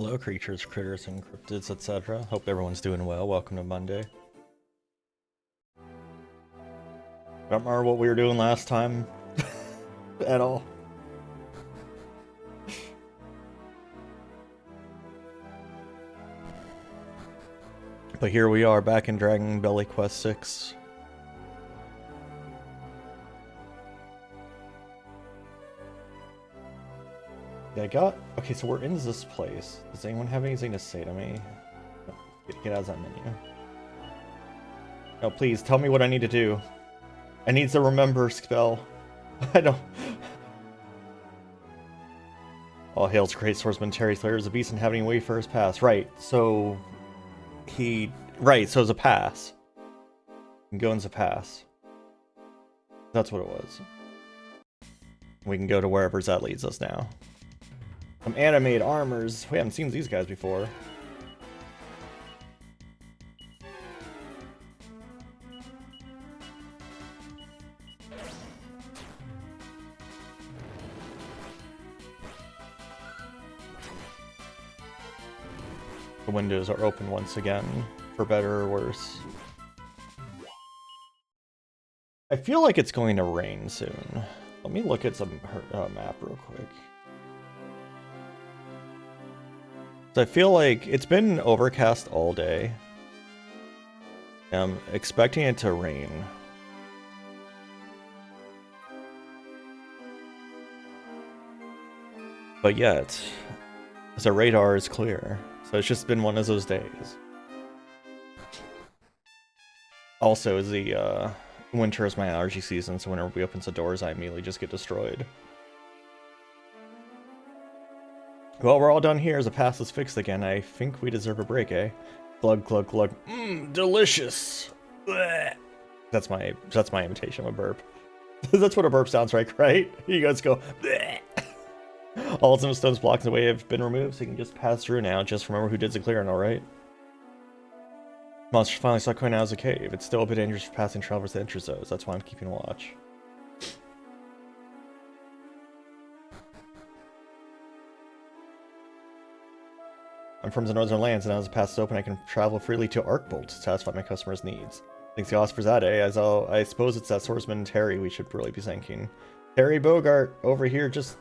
Hello, creatures, critters, and cryptids, etc. Hope everyone's doing well. Welcome to Monday. I don't remember what we were doing last time at all. But here we are back in Dragon Belly Quest 6. Yeah, okay, so we're in this place. Does anyone have anything to say to me? No, get out of that menu. No, please, tell me what I need to do. I need the remember spell. I don't... All hails great swordsman Terry Slayer is a beast inhabiting way for his pass. Right, so... so it's a pass. You can go into pass. That's what it was. We can go to wherever that leads us now. Some animated armors. We haven't seen these guys before. The windows are open once again, for better or worse. I feel like it's going to rain soon. Let me look at some map real quick. So I feel like it's been overcast all day. I'm expecting it to rain. But yet, the radar is clear. So it's just been one of those days. Also, the winter is my allergy season, so whenever we open the doors, I immediately just get destroyed. Well, we're all done here. The pass is fixed again. I think we deserve a break, eh? Glug, glug, glug. Mmm, delicious. Blech. That's my imitation of a burp. That's what a burp sounds like, right? You guys go. Blech. All of the stones blocking the way have been removed, so you can just pass through now. Just remember who did the clearing, alright? Monster finally stopped coming out of the cave. It's still a bit dangerous for passing travelers to enter those. That's why I'm keeping watch. I'm from the northern lands, and as the pass is open, I can travel freely to Arkbolt to satisfy my customers' needs. Thanks to the odds for that, eh? I suppose it's that swordsman Terry we should really be thanking. Terry Bogart over here just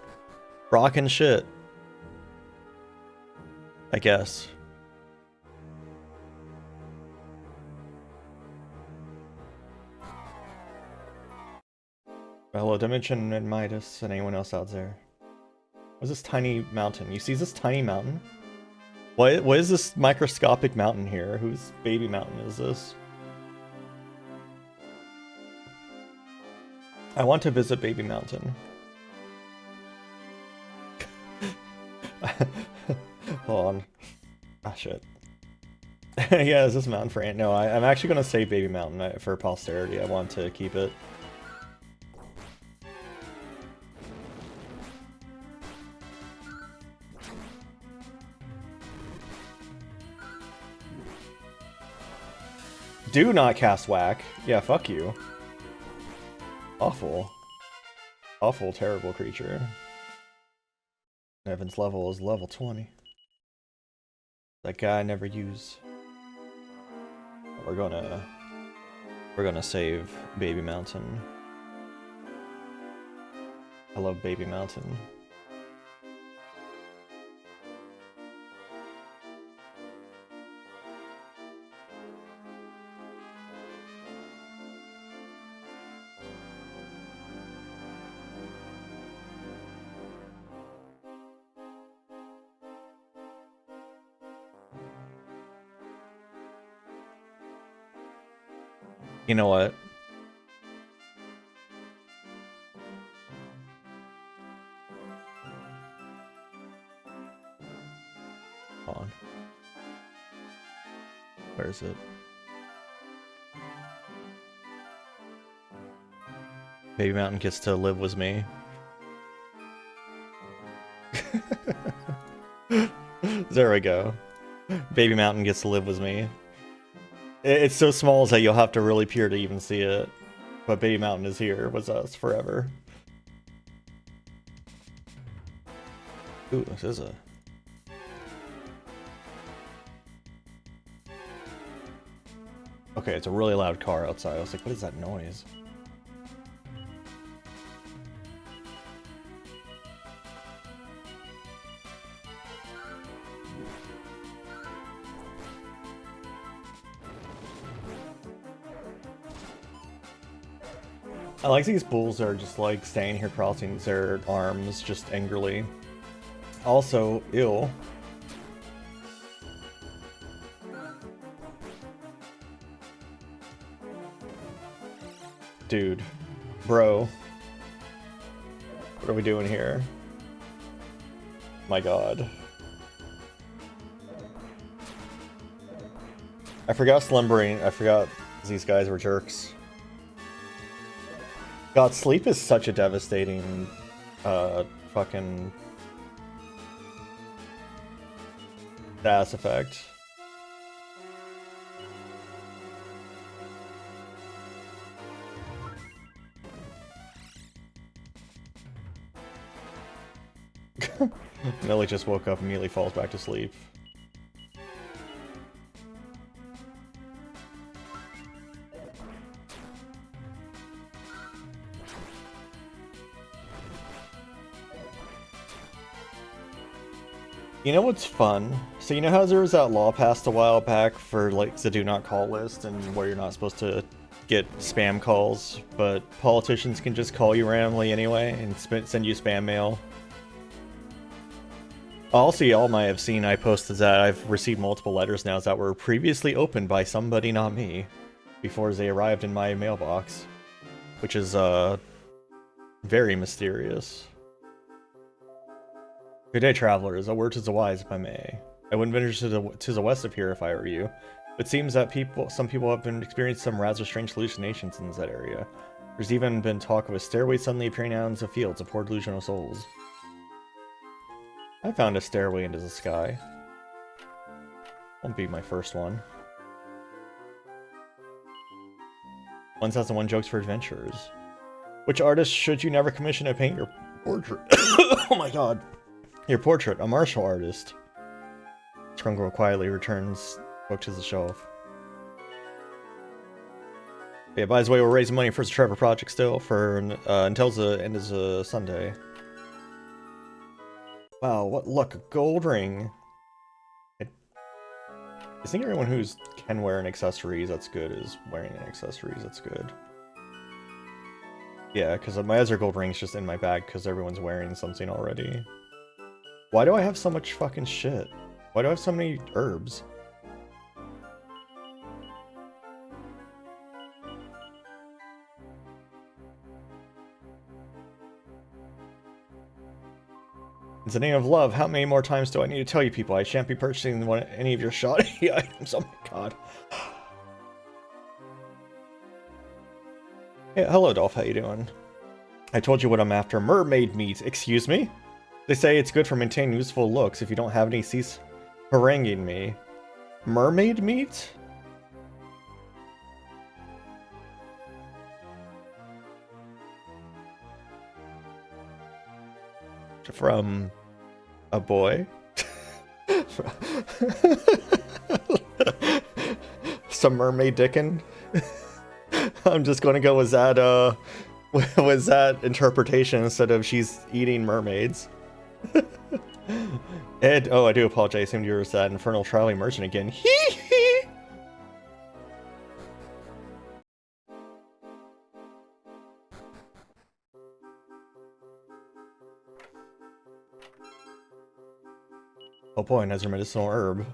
rocking shit. I guess. Hello, Dimension and Midas and anyone else out there. What's this tiny mountain? You see this tiny mountain? What is this microscopic mountain here? Whose baby mountain is this? I want to visit Baby Mountain. Hold on. Ah, shit. Yeah, is this mountain for Ant? No, I'm actually going to save Baby Mountain for posterity. I want to keep it. Do not cast whack. Yeah, fuck you. Awful. Awful, terrible creature. Evan's level is level 20. That guy I never use. We're gonna save Baby Mountain. I love Baby Mountain. You know what? Hold on. Where is it? Baby Mountain gets to live with me. There we go. Baby Mountain gets to live with me. It's so small that you'll have to really peer to even see it. But Baby Mountain is here with us forever. Ooh, this is a... Okay, it's a really loud car outside. I was like, what is that noise? I like these bulls are just like staying here crossing their arms just angrily. Also, ew. Dude. Bro. What are we doing here? My god. I forgot slumbering. I forgot these guys were jerks. God, sleep is such a devastating, fucking ass effect. Millie just woke up and immediately falls back to sleep. You know what's fun? So you know how there was that law passed a while back for like the do not call list and where you're not supposed to get spam calls, but politicians can just call you randomly anyway and send you spam mail? Also, y'all might have seen I posted that I've received multiple letters now that were previously opened by somebody not me before they arrived in my mailbox, which is very mysterious. Good day, travelers. A word to the wise, if I may. I wouldn't venture to the west of here if I were you. It seems that some people have been experiencing some rather strange hallucinations in that area. There's even been talk of a stairway suddenly appearing out into the fields of poor delusional souls. I found a stairway into the sky. Won't be my first one. 1001 jokes for adventurers. Which artist should you never commission to paint your portrait? Oh my god. Your portrait, a martial artist. Scrungle quietly returns book to the shelf. Yeah, by the way, we're raising money for the Trevor project still for until the end of the Sunday. Wow, what luck, a gold ring. I think everyone who can wear an accessories that's good is wearing an accessories that's good. Yeah, because my other gold ring's just in my bag because everyone's wearing something already. Why do I have so much fucking shit? Why do I have so many herbs? In the name of love, how many more times do I need to tell you people I shan't be purchasing any of your shoddy items? Oh my god. Yeah, hello Dolph, how you doing? I told you what I'm after. Mermaid meat. Excuse me? They say it's good for maintaining useful looks. If you don't have any, cease haranguing me. Mermaid meat? From a boy? Some mermaid dickin'? I'm just gonna go with that interpretation instead of she's eating mermaids. Ed, oh, I do apologize. I assumed you were that infernal traveling merchant again. Hee hee! Oh boy, another medicinal herb.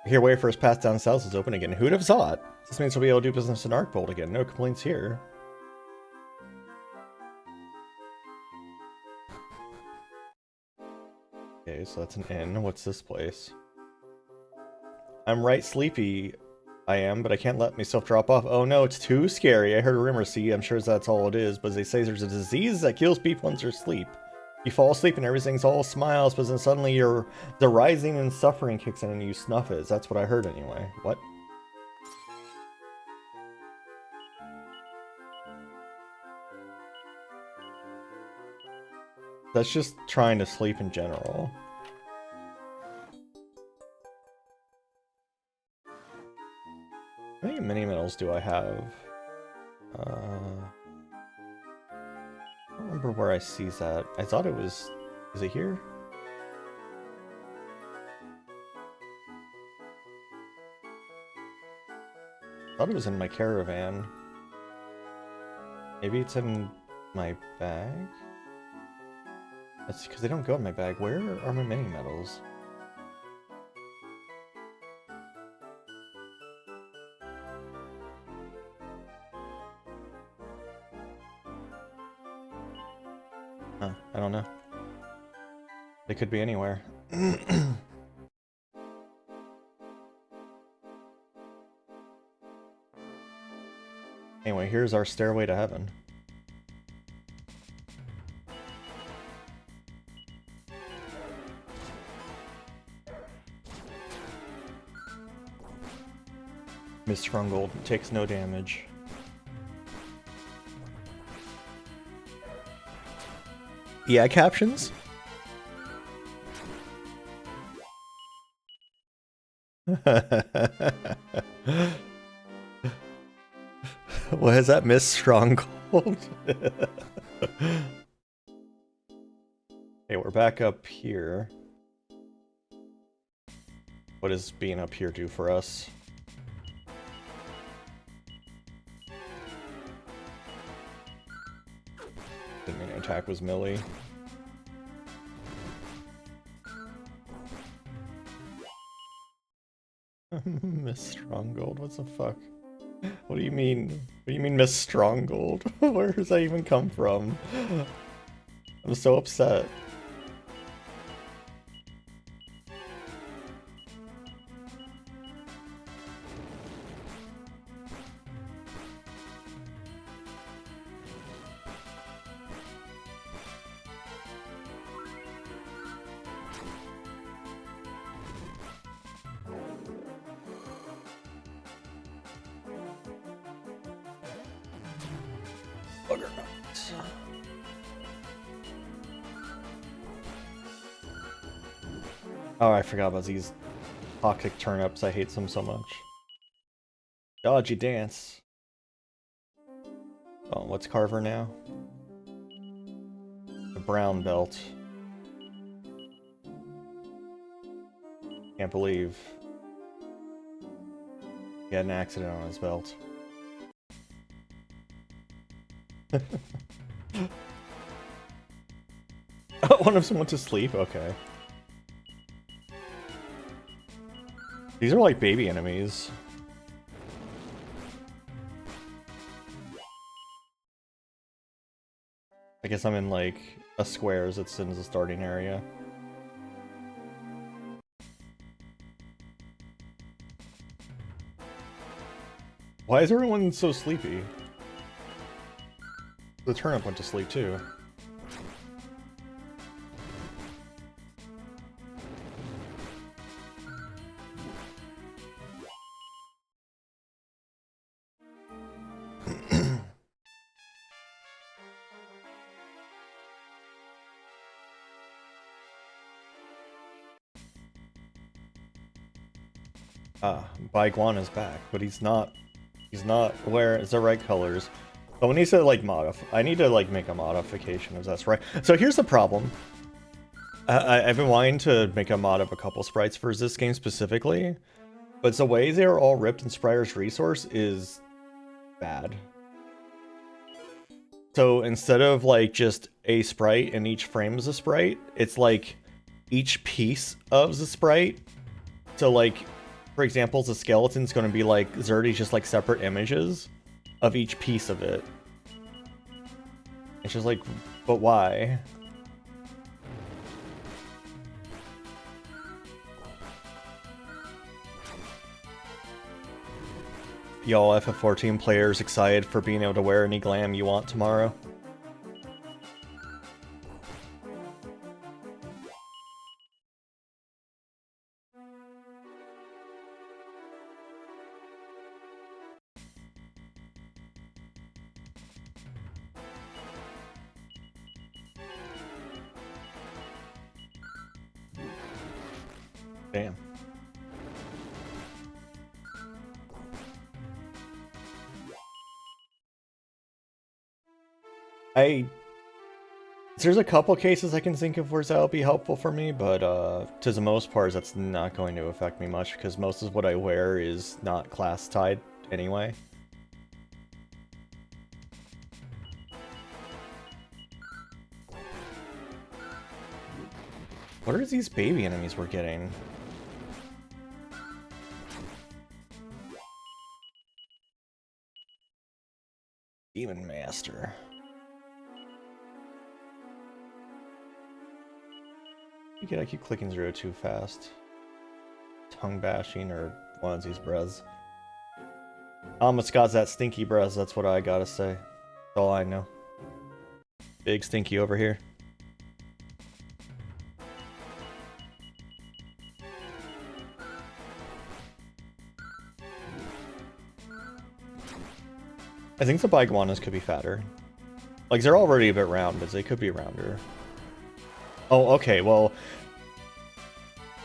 Here, wait for us passed down south is open again. Who'd have thought? This means we'll be able to do business in Arkbold again. No complaints here. Okay, so that's an inn. What's this place? I'm right sleepy. I am, but I can't let myself drop off. Oh no, it's too scary. I heard a rumor, see, I'm sure that's all it is, but they say there's a disease that kills people once they're asleep. You fall asleep and everything's all smiles, but then suddenly the rising and suffering kicks in and you snuff it. That's what I heard anyway. What? That's just trying to sleep in general. mini medals do I have? I don't remember where I sees that. I thought it was... Is it here? I thought it was in my caravan. Maybe it's in my bag? That's because they don't go in my bag. Where are my mini medals? Huh, I don't know. They could be anywhere. Anyway, here's our stairway to heaven. Miss Strungold takes no damage. Yeah, captions? What is that, Miss Stronghold? Okay, we're back up here. What does being up here do for us? Didn't mean to attack was Millie. Miss Stronghold, what the fuck? What do you mean? What do you mean, Miss Stronghold? Where does that even come from? I'm so upset. Oh, I forgot about these toxic turnips. I hate them so much. Dodgy dance. Oh, what's Carver now? The brown belt. Can't believe he had an accident on his belt. Oh, one of them went to sleep? Okay. These are like baby enemies. I guess I'm in like a square as it's in the starting area. Why is everyone so sleepy? The turnip went to sleep too. Baiguana's back, but he's not wearing the right colors. But when he said like I need to like make a modification if that's right. So here's the problem. I've been wanting to make a mod of a couple sprites for this game specifically, but the way they're all ripped in Spriter's resource is bad. So instead of like just a sprite and each frame is a sprite, it's like each piece of the sprite. So like, for example, the skeleton's going to be like Zerdy's just like separate images of each piece of it. It's just like, but why? Y'all FF14 players excited for being able to wear any glam you want tomorrow? Damn. There's a couple cases I can think of where that'll be helpful for me, but to the most part, that's not going to affect me much because most of what I wear is not class tied anyway. What are these baby enemies we're getting? Demon Master. I keep clicking through it too fast. Tongue bashing or one of these breaths. Almost got that stinky breath, that's what I gotta say. That's all I know. Big stinky over here. I think the biguanas could be fatter. Like, they're already a bit round, but they could be rounder. Oh, okay, well...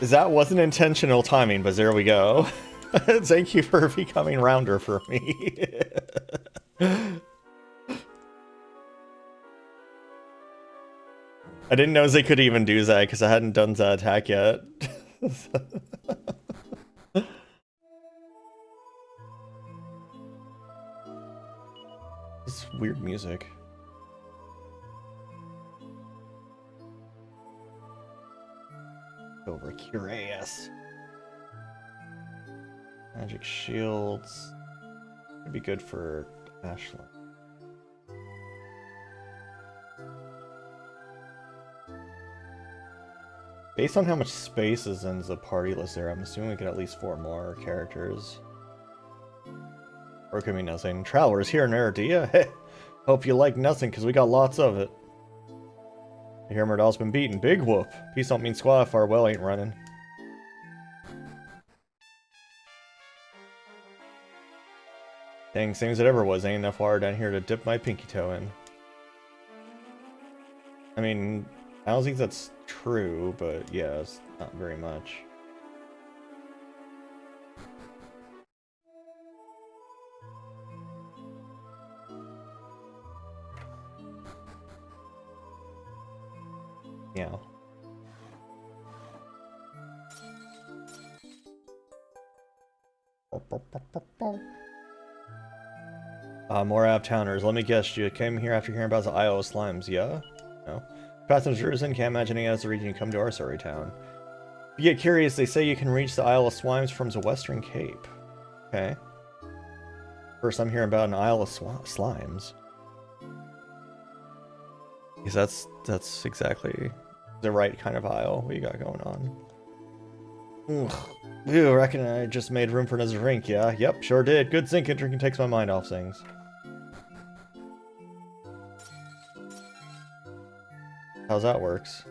That wasn't intentional timing, but there we go. Thank you for becoming rounder for me. I didn't know they could even do that, because I hadn't done that attack yet. This weird music. Over curious. Magic shields. Could be good for Ashland. Based on how much space is in the party list there, I'm assuming we get at least 4 more characters. Or it could be nothing. Travelers here and there, do ya? Hope you like nothing, because we got lots of it. I hear Murdoch's been beaten. Big whoop. Peace don't mean squat if our well ain't running. Dang, same as it ever was. Ain't enough water down here to dip my pinky toe in. I mean, I don't think that's true, but yeah, it's not very much. Yeah. More out-of-towners. Let me guess, you came here after hearing about the Isle of Slimes, yeah? No. Passengers in, can't imagine any other region come to our sorry town. If you get curious, they say you can reach the Isle of Slimes from the Western Cape. Okay. First I'm hearing about an Isle of Slimes. Because that's exactly the right kind of isle we got going on. Ugh. Ew, reckon I just made room for another drink, yeah? Yep, sure did. Good thinking, drinking takes my mind off things. How's that works?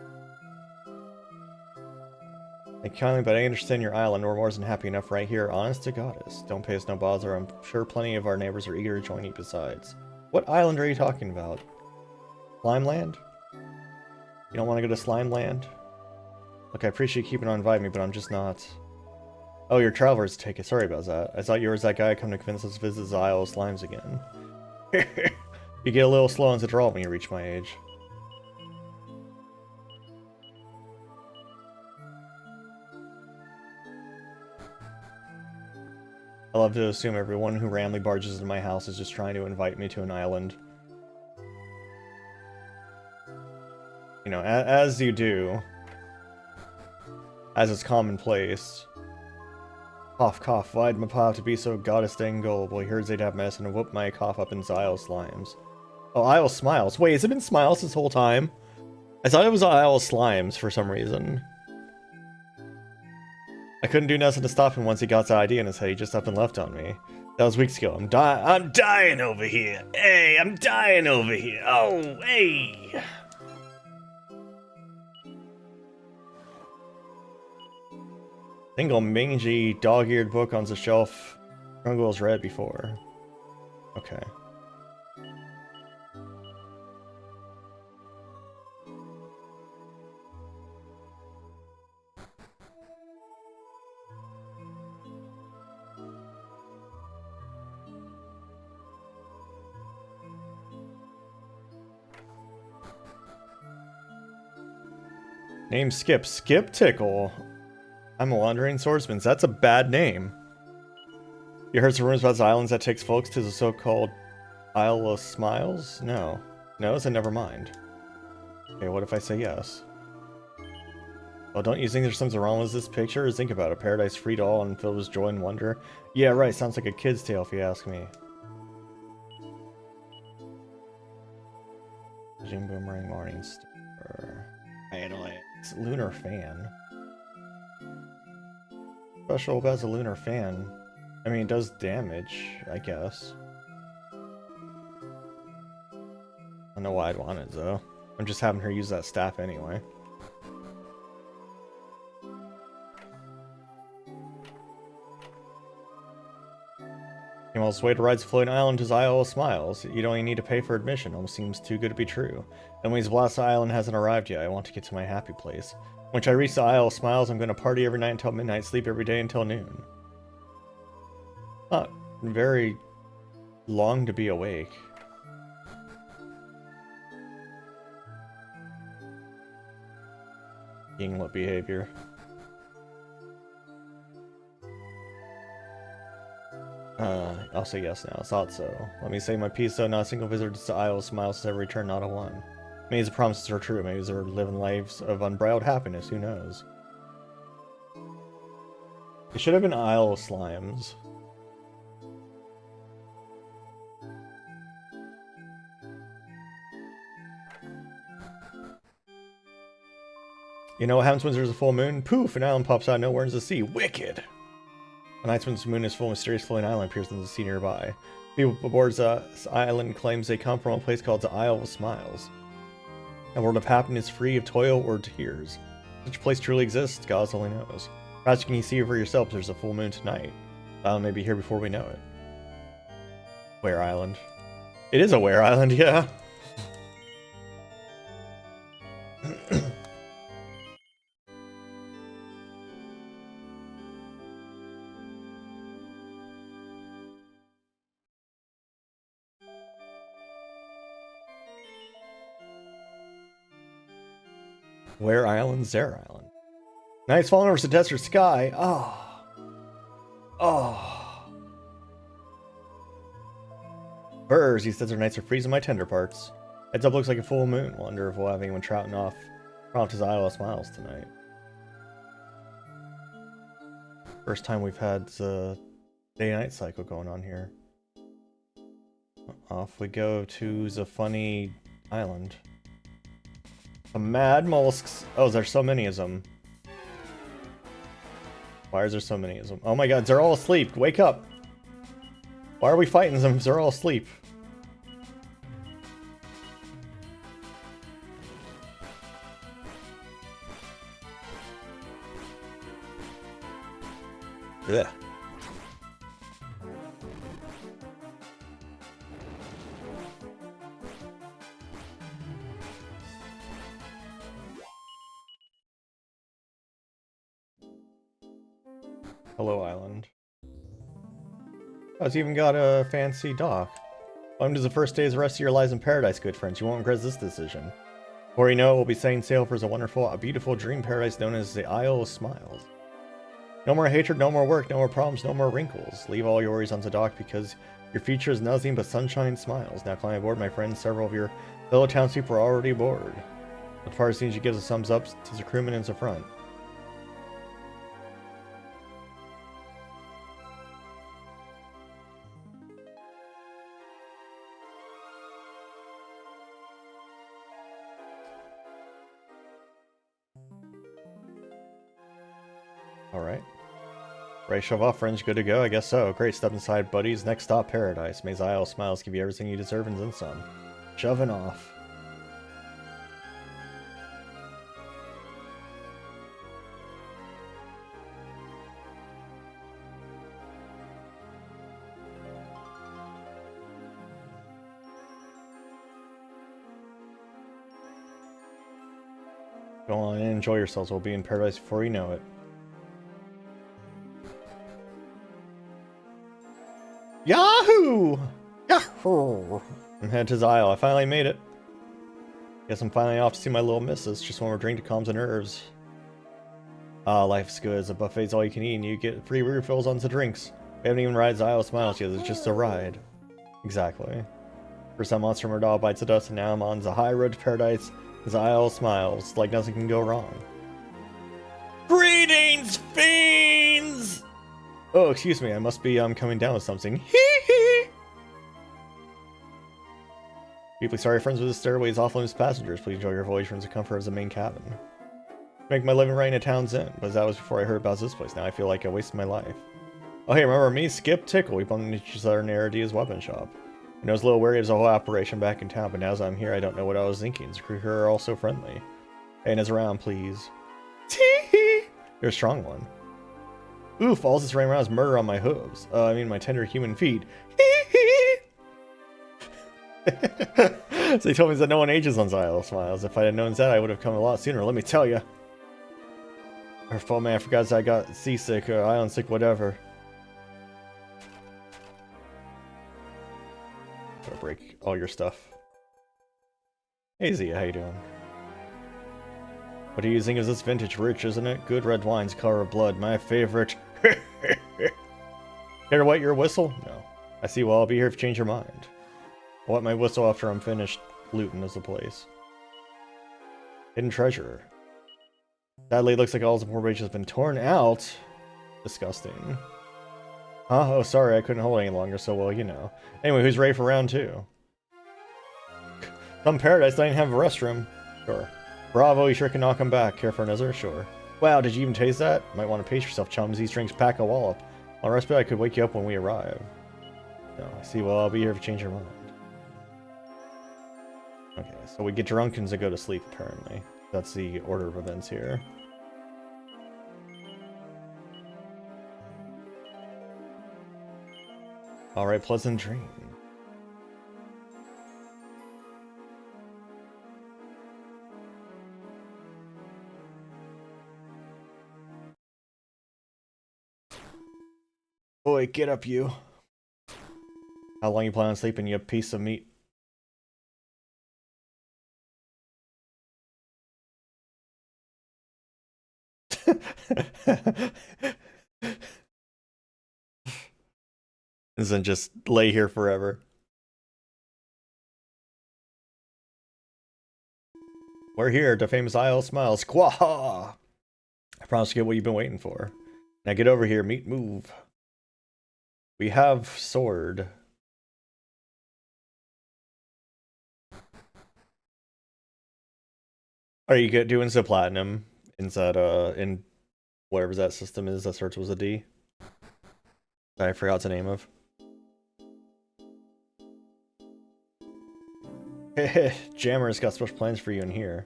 Thank you kindly, but I understand your island. We're more than happy enough right here. Honest to goddess. Don't pay us no bother. I'm sure plenty of our neighbors are eager to join you besides. What island are you talking about? Slime Land? You don't want to go to Slime Land? Look, I appreciate you keeping on inviting me, but I'm just not... Oh, your traveler's ticket. Sorry about that. I thought you were that guy come to convince us to visit the Isle of Slimes again. You get a little slow into draw when you reach my age. I love to assume everyone who randomly barges into my house is just trying to invite me to an island. You know, as you do. As is commonplace. Cough, cough, why'd my pa have to be so goddess dang gullible? He heard they'd have medicine and whoop my cough up in Isle Slimes. Oh, Isle Smiles. Wait, has it been Smiles this whole time? I thought it was Isle Slimes for some reason. I couldn't do nothing to stop him once he got the idea in his head. He just up and left on me. That was weeks ago. I'm dying over here. Hey, I'm dying over here. Oh, hey. Single mangy, dog-eared book on the shelf. Rungle's read before. Okay. Name Skip. Skip Tickle. I'm a wandering swordsman. That's a bad name. You heard some rumors about the islands that takes folks to the so-called Isle of Smiles? No. No, so never mind. Okay, what if I say yes? Well, don't you think there's something wrong with this picture? Think about it. Paradise free to all and filled with joy and wonder. Yeah, right. Sounds like a kid's tale if you ask me. Jim Boomerang Morning Star. It's Lunar Fan. Special about a Lunar Fan. I mean, it does damage, I guess. I don't know why I'd want it, though. I'm just having her use that staff anyway. Came all this way to ride to floating island to Isle of Smiles. You don't even need to pay for admission. Almost seems too good to be true. Enemy's Blast Island hasn't arrived yet. I want to get to my happy place. Once I reach the Isle of Smiles, I'm going to party every night until midnight, sleep every day until noon. Not very long to be awake. Yinglet behavior. I'll say yes now. I thought so. Let me say my piece though. Not a single visitor to the Isle of Smiles has ever returned, not a one. Maybe the promises are true. Maybe they're living lives of unbridled happiness. Who knows? It should have been Isle of Slimes. You know what happens when there's a full moon? Poof! An island pops out of nowhere into the sea. Wicked! On nights when the moon is full, a mysterious floating island appears in the sea nearby. People aboard this island claims they come from a place called the Isle of Smiles. A world of happiness free of toil or tears. Such a place truly exists, God only knows. Perhaps you can see it for yourself. There's a full moon tonight. The island may be here before we know it. Where Island? It is a Where Island, yeah. Where Island, Zare Island. Night's falling over the desert sky. Oh. Oh. Burrs, he says their nights are freezing my tender parts. Heads up looks like a full moon. Wonder if we'll have anyone trouting off his Isle of Smiles tonight. First time we've had the day-night cycle going on here. Off we go to the funny island. The mad mollusks. Oh, there's so many of them. Why is there so many of them? Oh my god, they're all asleep. Wake up. Why are we fighting them if they're all asleep? Ugh. Hello, Island. Oh, it's even got a fancy dock. Welcome to the first day's rest of your lives in paradise, good friends. You won't regret this decision. Before you know it, we'll be setting sail for the wonderful, a beautiful dream paradise known as the Isle of Smiles. No more hatred, no more work, no more problems, no more wrinkles. Leave all your worries on the dock because your future is nothing but sunshine and smiles. Now climb aboard, my friends. Several of your fellow townspeople are already aboard. As far as soon as you give a thumbs up to the crewman in the front. Alright. Ready to shove off, friends? Good to go? I guess so. Great, step inside, buddies. Next stop, paradise. May the Isle of Smiles give you everything you deserve and then some. Shoving off. Go on and enjoy yourselves. We'll be in paradise before you know it. Yahoo! Yahoo! I'm headed to the Isle. I finally made it. Guess I'm finally off to see my little missus. Just one more drink to calm the nerves. Ah, life's good. A buffet's all you can eat, and you get free refills on the drinks. We haven't even ride Isle of Smiles yet. It's just a ride. Exactly. First time Monster Murdaugh bites the dust, and now I'm on the high road to paradise. The Isle of Smiles. Like nothing can go wrong. Greetings, fiends! Oh, excuse me. I must be coming down with something. Hee hee! Deeply sorry, friends, with the stairways off limits passengers. Please enjoy your voyage from the comfort of the main cabin. Make my living right in a town's inn, but that was before I heard about this place. Now I feel like I wasted my life. Oh hey, remember me? Skip Tickle. We bumped into each other near Ardia's weapon shop. I was a little wary of the whole operation back in town, but now as I'm here, I don't know what I was thinking. The crew here are all so friendly. Hey, Nez around, please. Tee-hee! You're a strong one. Oof, all this running around is murder on my hooves. I mean my tender human feet. Hee-hee! So they told me that no one ages on Isle of Smiles. If I had known that, I would have come a lot sooner, let me tell you. Her fault, man, I forgot that I got seasick, or island sick, whatever. Gotta break all your stuff. Hey Zia, how you doing? What are you using? Is this vintage rich, isn't it? Good red wine's color of blood, my favorite. Here to wet your whistle? No. I see, well, I'll be here if you change your mind. I'll wet my whistle after I'm finished looting as the place. Hidden treasure. Sadly, it looks like all the poor page has been torn out. Disgusting. Huh? Oh, sorry, I couldn't hold it any longer, so well, you know. Anyway, who's ready for round 2? Some paradise doesn't have a restroom. Sure. Bravo, you sure can knock him back. Care for another? Sure. Wow, did you even taste that? Might want to pace yourself, chums. These drinks pack a wallop. On respite, I could wake you up when we arrive. No, I see. Well, I'll be here if you change your mind. Okay, so we get drunk and go to sleep, apparently. That's the order of events here. Alright, pleasant dream. Boy, get up, you. How long you plan on sleeping, you piece of meat? Doesn't just lay here forever. We're here, the famous Isle of Smiles. Quaha! I promise to get what you've been waiting for. Now get over here, meet, move. We have sword. Are you doing the platinum inside in whatever that system is that starts with a D? That I forgot the name of. Heh, Jammer's got special plans for you in here.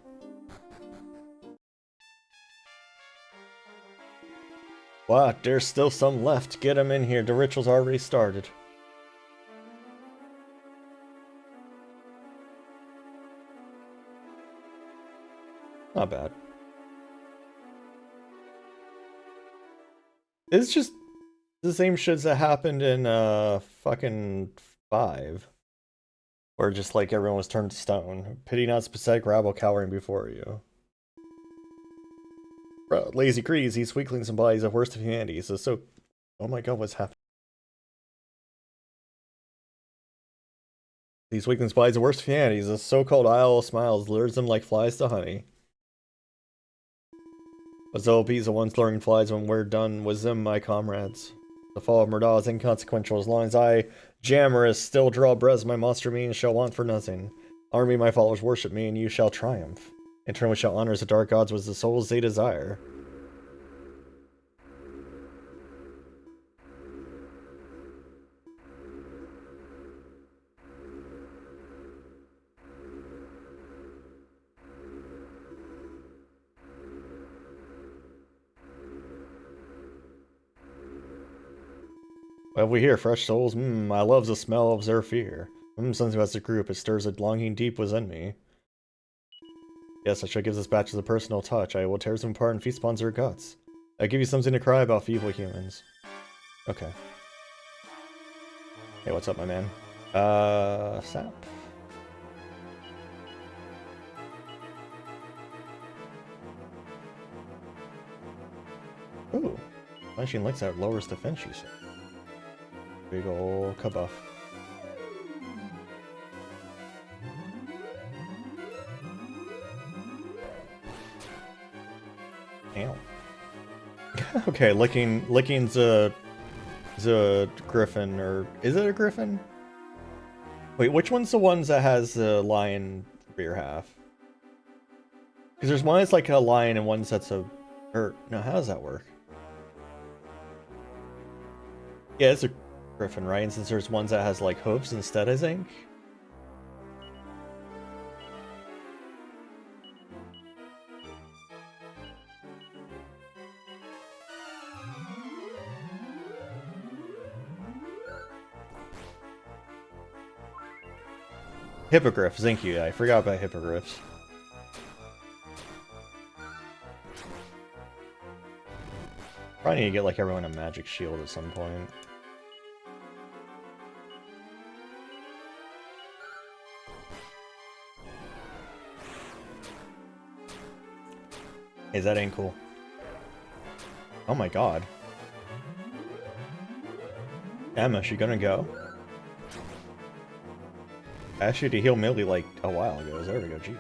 What? There's still some left. Get them in here. The ritual's already started. Not bad. It's just the same shits that happened in fucking 5. Where just like everyone was turned to stone. Pity not pathetic rabble cowering before you. Bro, lazy creeds, these weaklings and bodies are worst of humanity. So oh my god, what's happening? These weaklings bodies are worst of humanity. The so-called Isle of Smiles lures them like flies to honey. But they'll be the ones luring flies when we're done with them, my comrades. The fall of Murdaugh is inconsequential as long as I, Jammerus, still draw breath, my monster means shall want for nothing. Honor me, my followers worship me, and you shall triumph. In turn, we shall honor the dark gods with the souls they desire. What have we here? Fresh souls? I love the smell of their fear. Something about the group, it stirs a longing deep within me. Yes, I shall give this batch as a personal touch. I will tear them apart and feast upon their guts. I give you something to cry about, feeble humans. Okay. Hey, what's up, my man? Sap. Ooh. Flashing lights out lowers defense, you said. Big ol' kabuff. Damn. Okay, licking's a griffin, or is it a griffin? Wait, which one's the ones that has the lion rear half? Because there's one that's like a lion and one that's a... Or, no, how does that work? Yeah, it's a griffin, right? And since there's ones that has like hooves instead, I think? Hippogriff, thank you. I forgot about hippogriffs. Probably need to get like everyone a magic shield at some point. Hey, that ain't cool. Oh my god. Emma, she gonna go? I asked you to heal Millie like a while ago. There we go, gee.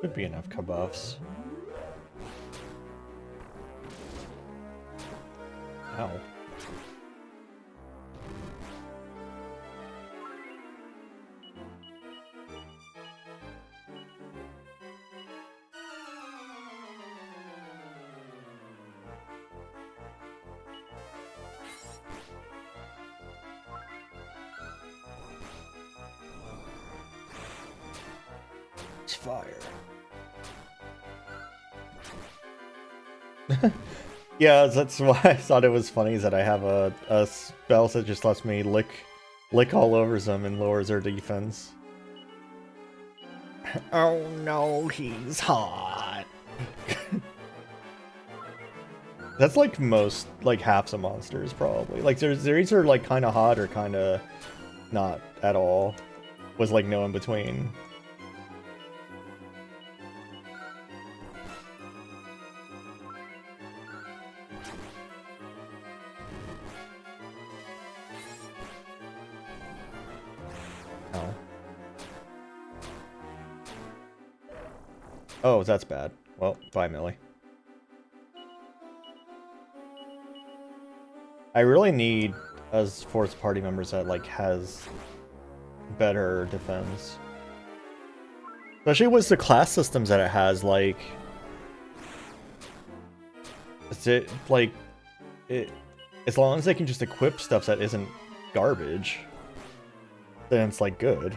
Could be enough kabuffs. Ow. It's fire. Yeah, that's why I thought it was funny, is that I have a spell that just lets me lick all over them and lowers their defense. Oh no, he's hot. That's like most, like half the monsters probably. Like they're either like kind of hot or kind of not at all. Was like no in between. Oh. Oh, that's bad. Well, bye, Millie. I really need as fourth party members that like has better defense. Especially with the class systems that it has, like as long as they can just equip stuff that isn't garbage, then it's like good.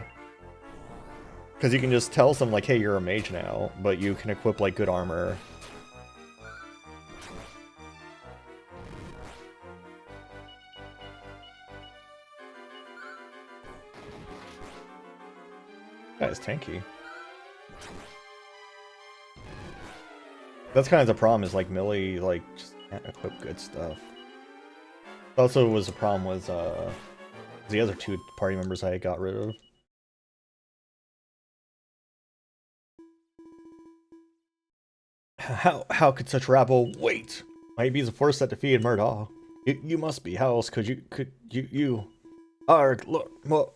Because you can just tell them like, hey, you're a mage now, but you can equip like good armor. That is tanky. That's kind of the problem, is like Millie like just can't equip good stuff. Also was a problem with the other two party members I got rid of. How could such rabble wait? Might be the force that defeated Murdaugh. You must be. How else could you are look well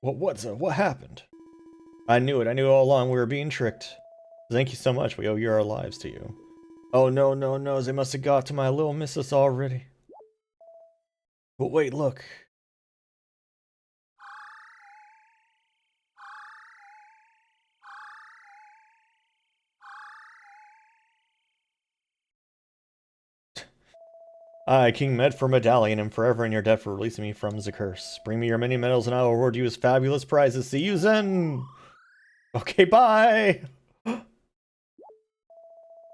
what happened? I knew it. I knew all along we were being tricked. Thank you so much. We owe our lives to you. Oh no, no, no, they must have got to my little missus already. But wait, look. I, King Med for Medallion, am forever in your debt for releasing me from the curse. Bring me your many medals and I will reward you with fabulous prizes. See you then! Okay, bye!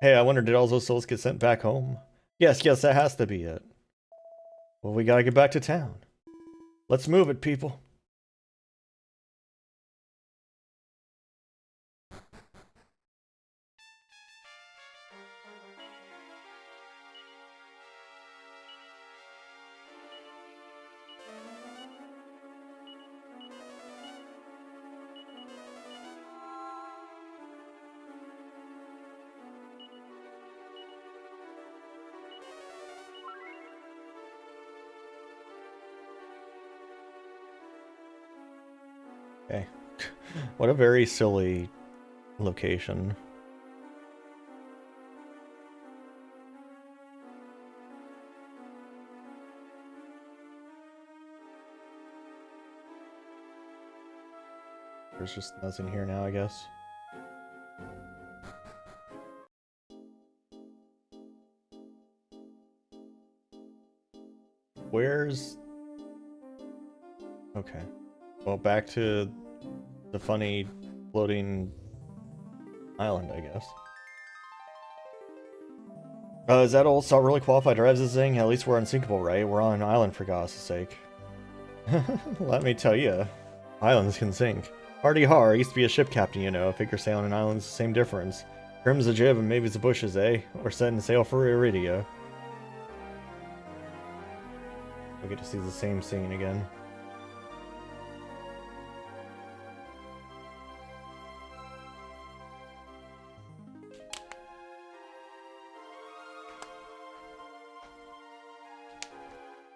Hey, I wonder, did all those souls get sent back home? Yes, that has to be it. Well, we gotta get back to town. Let's move it, people. Okay. What a very silly location. There's just nothing here now, I guess. Where's... Okay. Well, back to the funny floating island, I guess. Is that old salt really qualified drives this thing? At least we're unsinkable, right? We're on an island, for God's sake. Let me tell you, islands can sink. Hardy har, used to be a ship captain, you know. Figure sailing an island's the same difference. Trim's a jib and maybe it's the bushes, eh? Or setting sail for Iridia. We get to see the same scene again.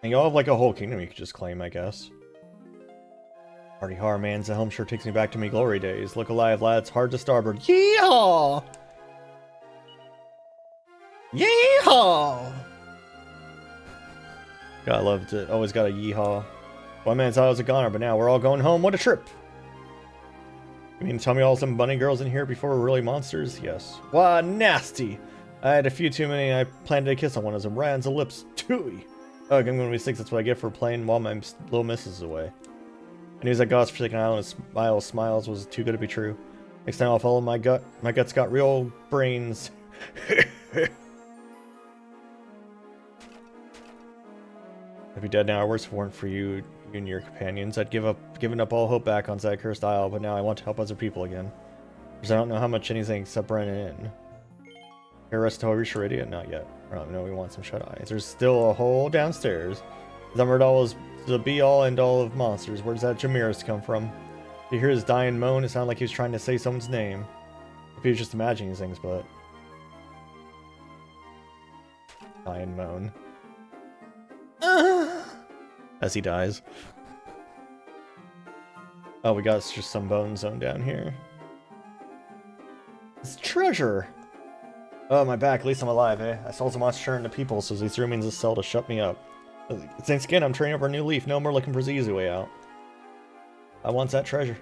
And y'all have like a whole kingdom you could just claim, I guess. Hardy har, man's the helm sure takes me back to me glory days. Look alive, lads, hard to starboard. Yeehaw! Yeehaw! God, I loved it. Always got a yeehaw. One man thought I was a goner, but now we're all going home. What a trip! You mean tell me all some bunny girls in here before we're really monsters? Yes. Wah, nasty! I had a few too many and I planted a kiss on one of them. Right on the lips. Tooey! Ugh, I'm gonna be 6, that's what I get for playing while my little miss is away. I knew that God's forsaken island of smiles was too good to be true. Next time I'll follow my gut. My gut's got real brains. I'd be dead now. Worse if it weren't for you and your companions. I'd given up all hope back on that cursed isle, but now I want to help other people again. Because I don't know how much anything except Brennan in. Here, rest till I reach Iridia? Not yet. Oh, no, we want some shut-eyes. There's still a hole downstairs. Zummerdall is the be-all and all of monsters. Where does that Jamirus come from? You hear his dying moan? It sounded like he was trying to say someone's name. If he was just imagining things, but... Dying moan. As he dies. Oh, we got just some bone zone down here. It's treasure! Oh, my back, at least I'm alive, eh? I sold some monster turn to people, so they threw me in the cell to shut me up. Thanks again, I'm turning over a new leaf. No more looking for the easy way out. I want that treasure.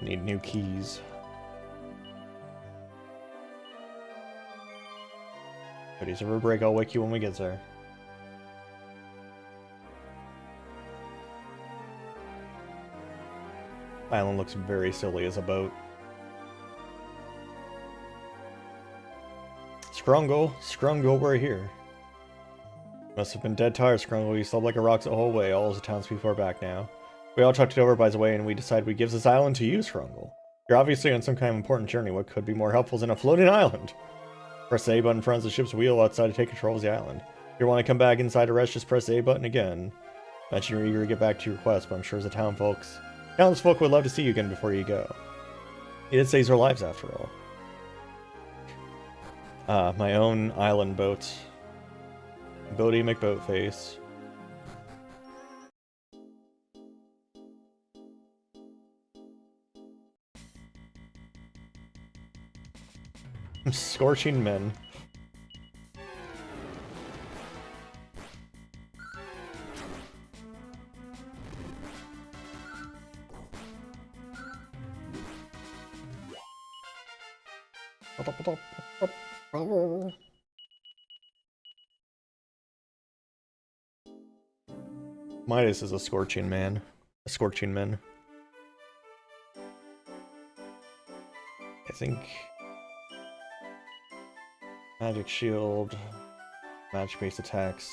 Need new keys. Ready to break, I'll wake you when we get there. Island looks very silly as a boat. Scrungle, we're here. Must have been dead tired, Scrungle. You slept like a rock the whole way. All the townspeople are back now. We all chucked it over by the way, and we decided we'd give this island to you, Scrungle. You're obviously on some kind of important journey. What could be more helpful than a floating island? Press the A button in front of the ship's wheel outside to take control of the island. If you want to come back inside to rest, just press the A button again. Imagine you're eager to get back to your quest, but I'm sure the townsfolk would love to see you again before you go. It saves our lives after all. My own island boat. Boaty McBoatface. Scorching men. Midas is a scorching man. A scorching man. I think... Magic shield... Magic-based attacks.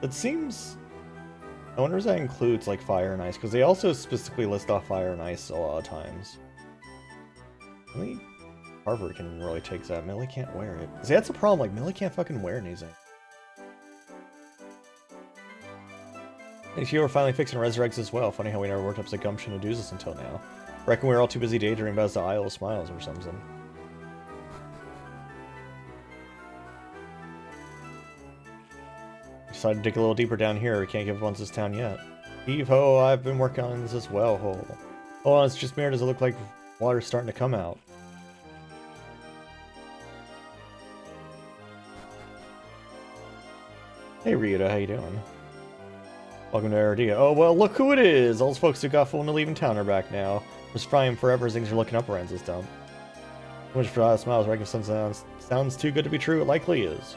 It seems... I wonder if that includes, like, fire and ice, because they also specifically list off fire and ice a lot of times. Only Harvard can really take that. Millie can't wear it. See, that's the problem, like, Millie can't fucking wear anything. And you were finally fixing Resurrects as well. Funny how we never worked up the gumption to do this until now. Reckon we were all too busy daydreaming about the Isle of Smiles or something. Decided to dig a little deeper down here. We can't give up on this town yet. Heave-ho, I've been working on this as well, hole. Oh, it's just mirror. Does it look like water's starting to come out? Hey Ryuta, how you doing? Welcome to Ardea. Oh, well, look who it is! All those folks who got fooled into leaving town are back now. We're frying forever as things are looking up around this dump. Too much for Isle of Smiles. Reckon something sounds too good to be true. It likely is.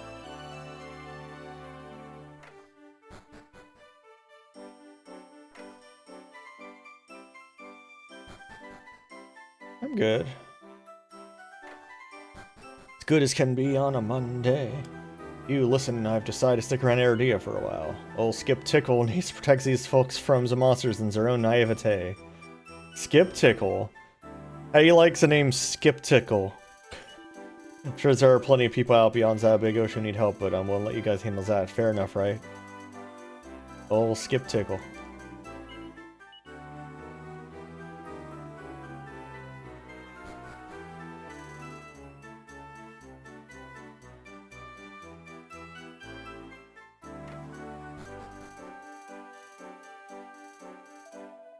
I'm good. As good as can be on a Monday. You, listen, I've decided to stick around Ardea for a while. Old Skip Tickle needs to protect these folks from the monsters and their own naivete. Skip Tickle? How do you like the name Skip Tickle? I'm sure there are plenty of people out beyond that big ocean who need help, but I'm willing to let you guys handle that. Fair enough, right? Old Skip Tickle.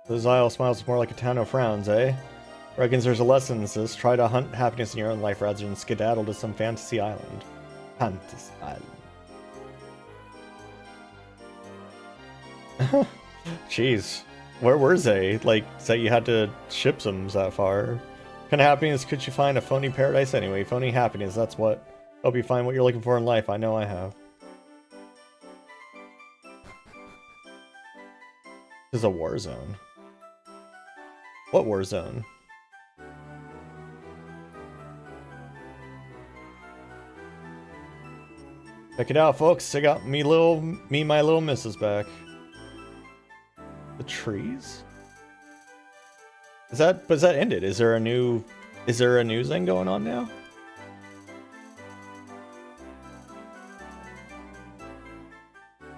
This Isle of Smiles is more like a town of frowns, eh? Reckons there's a lesson in this. Try to hunt happiness in your own life rather than skedaddle to some fantasy island. Fantasy island. Jeez. Where were they? Like, that you had to ship them that far. What kind of happiness could you find? A phony paradise anyway. Phony happiness, that's what. Hope you find what you're looking for in life. I know I have. This is a war zone. What war zone? Check it out, folks. I got my little missus back. The trees? But is that ended? Is there a new thing going on now?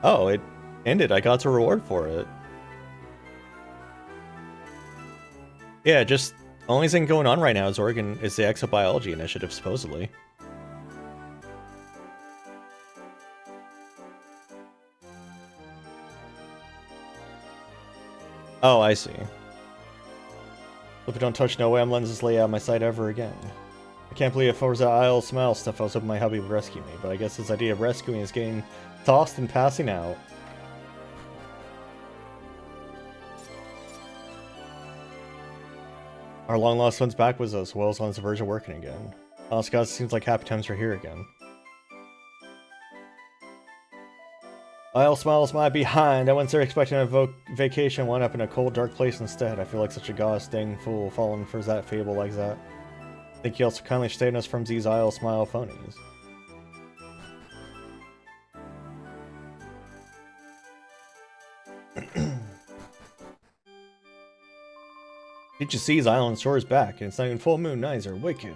Oh, it ended. I got the reward for it. Yeah, just only thing going on right now is Oregon is the exobiology initiative, supposedly. Oh, I see. Hope you don't touch no way I'm letting this lay out my sight ever again. I can't believe if it was that Isle of Smiles stuff I was hoping my hubby would rescue me, but I guess this idea of rescuing is getting tossed and passing out. Our long-lost one's back with us, Will's on the verge of working again. Honest God, it seems like happy times are here again. Isle Smiles my behind. I went there expecting a vacation, wound up in a cold, dark place instead. I feel like such a gosh dang fool falling for that fable like that. Thank you also kindly saving us from these Isle Smile phonies. Did you see his island soars back, and it's not even full moon, neither. Wicked.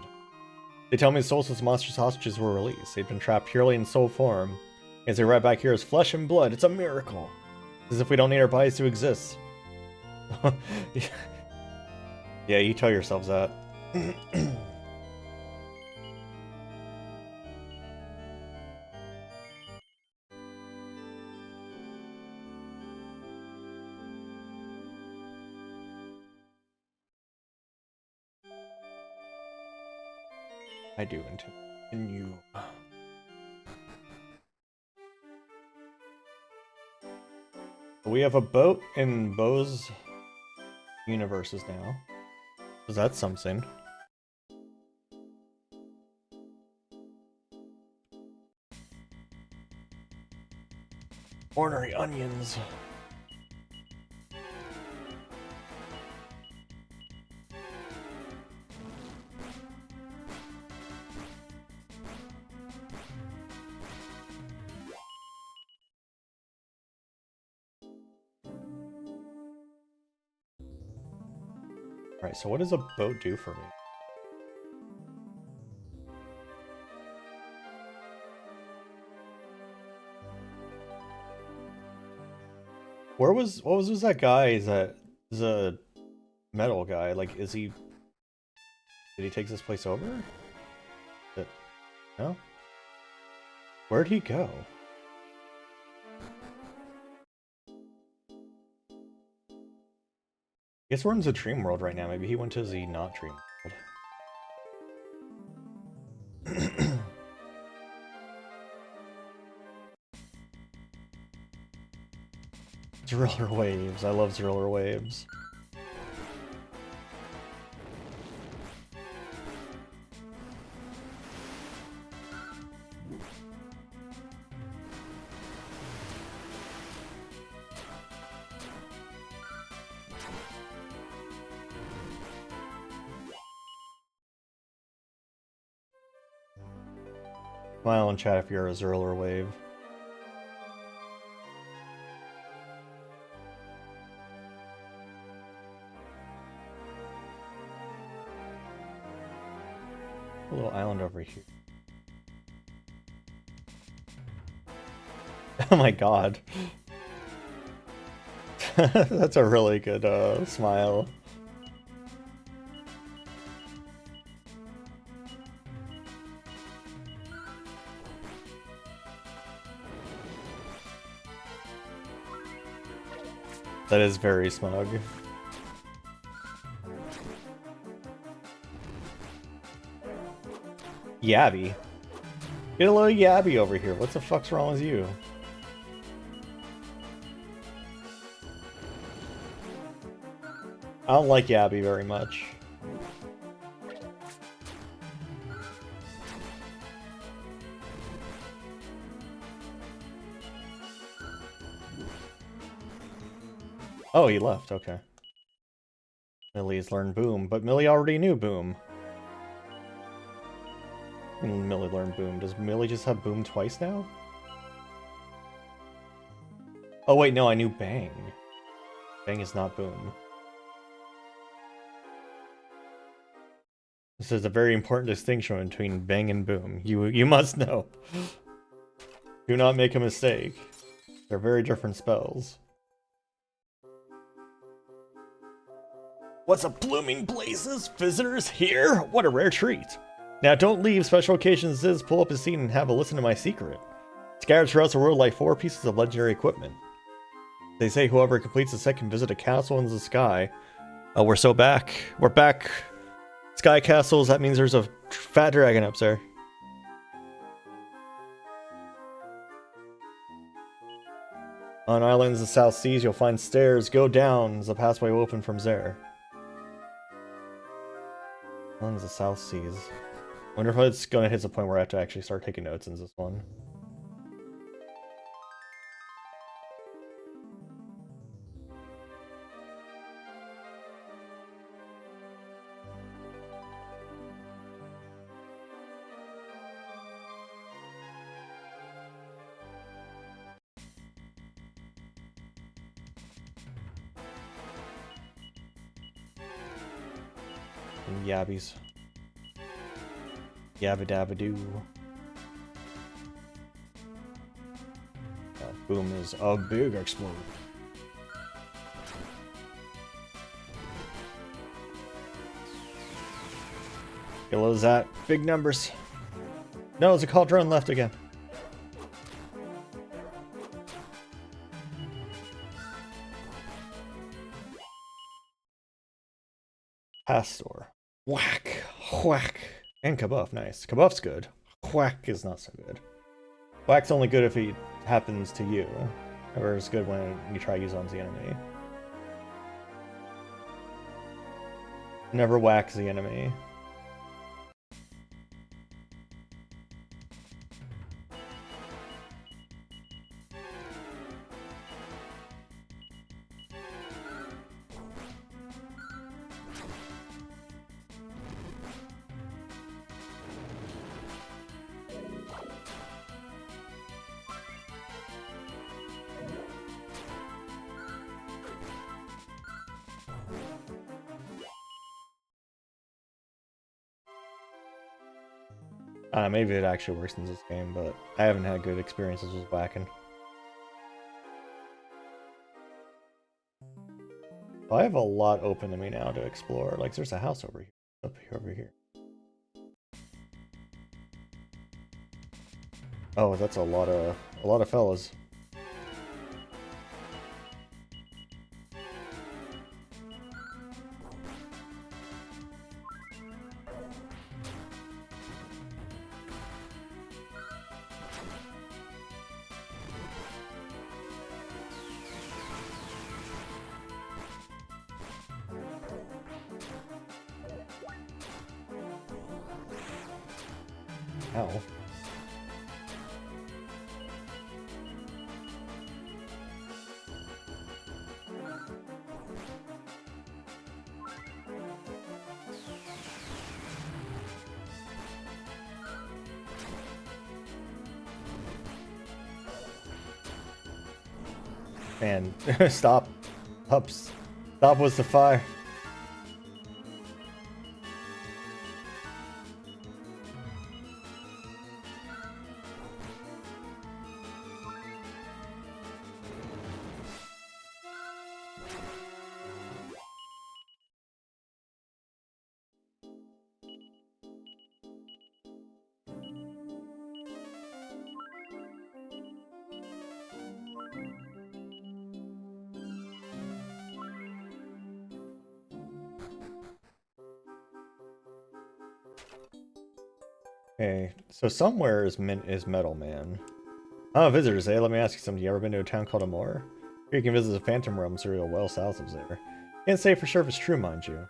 They tell me the souls of the monstrous hostages were released. They've been trapped purely in soul form. As they're right back here as flesh and blood. It's a miracle. As if we don't need our bodies to exist. Yeah, you tell yourselves that. I do continue. We have a boat in Bo's universes now. So that's something. Ornery onions. Alright, so what does a boat do for me? What was that guy? Is a metal guy? Like, did he take this place over? No? Where'd he go? I guess we're in the dream world right now. Maybe he went to the not dream world. Driller waves. I love driller waves. Smile and chat if you're a Zerler wave. A little island over here. Oh my god. That's a really good smile. That is very smug. Yabby. Get a little Yabby over here. What the fuck's wrong with you? I don't like Yabby very much. Oh, he left, okay. Millie's learned Boom, but Millie already knew Boom. And Millie learned Boom. Does Millie just have Boom twice now? Oh wait, no, I knew Bang. Bang is not Boom. This is a very important distinction between Bang and Boom. You must know. Do not make a mistake. They're very different spells. What's up, blooming blazes? Visitors here? What a rare treat. Now don't leave. Special occasions is pull up a scene and have a listen to my secret. Scattered throughout the world like 4 pieces of legendary equipment. They say whoever completes the second visit a castle in the sky. Oh, we're so back. We're back. Sky castles, that means there's a fat dragon up there. On islands of the South Seas, you'll find stairs. Go down. There's a pathway open from there. Islands of the South Seas. Wonder if it's gonna hit the point where I have to actually start taking notes in this one. Yabbies. Yabba dabba doo. Boom is a big explode. Hello, Zat. Big numbers. No, it's a cauldron left again. Pastor. Whack. Whack. And Kabuff, nice. Kabuff's good. Whack is not so good. Whack's only good if he happens to you. Or it's good when you try to use it on the enemy. Never whacks the enemy. Maybe it actually works in this game, but I haven't had good experiences with whacking. I have a lot open to me now to explore. Like, there's a house over here, over here. Oh, that's a lot of fellas. Ow. Man, stop. Ups. Stop was the fire. Okay, so somewhere is Metal Man. Oh, visitors, hey, let me ask you something. You ever been to a town called Amor? Here you can visit the Phantom Realm cereal well south of there. Can't say for sure if it's true, mind you.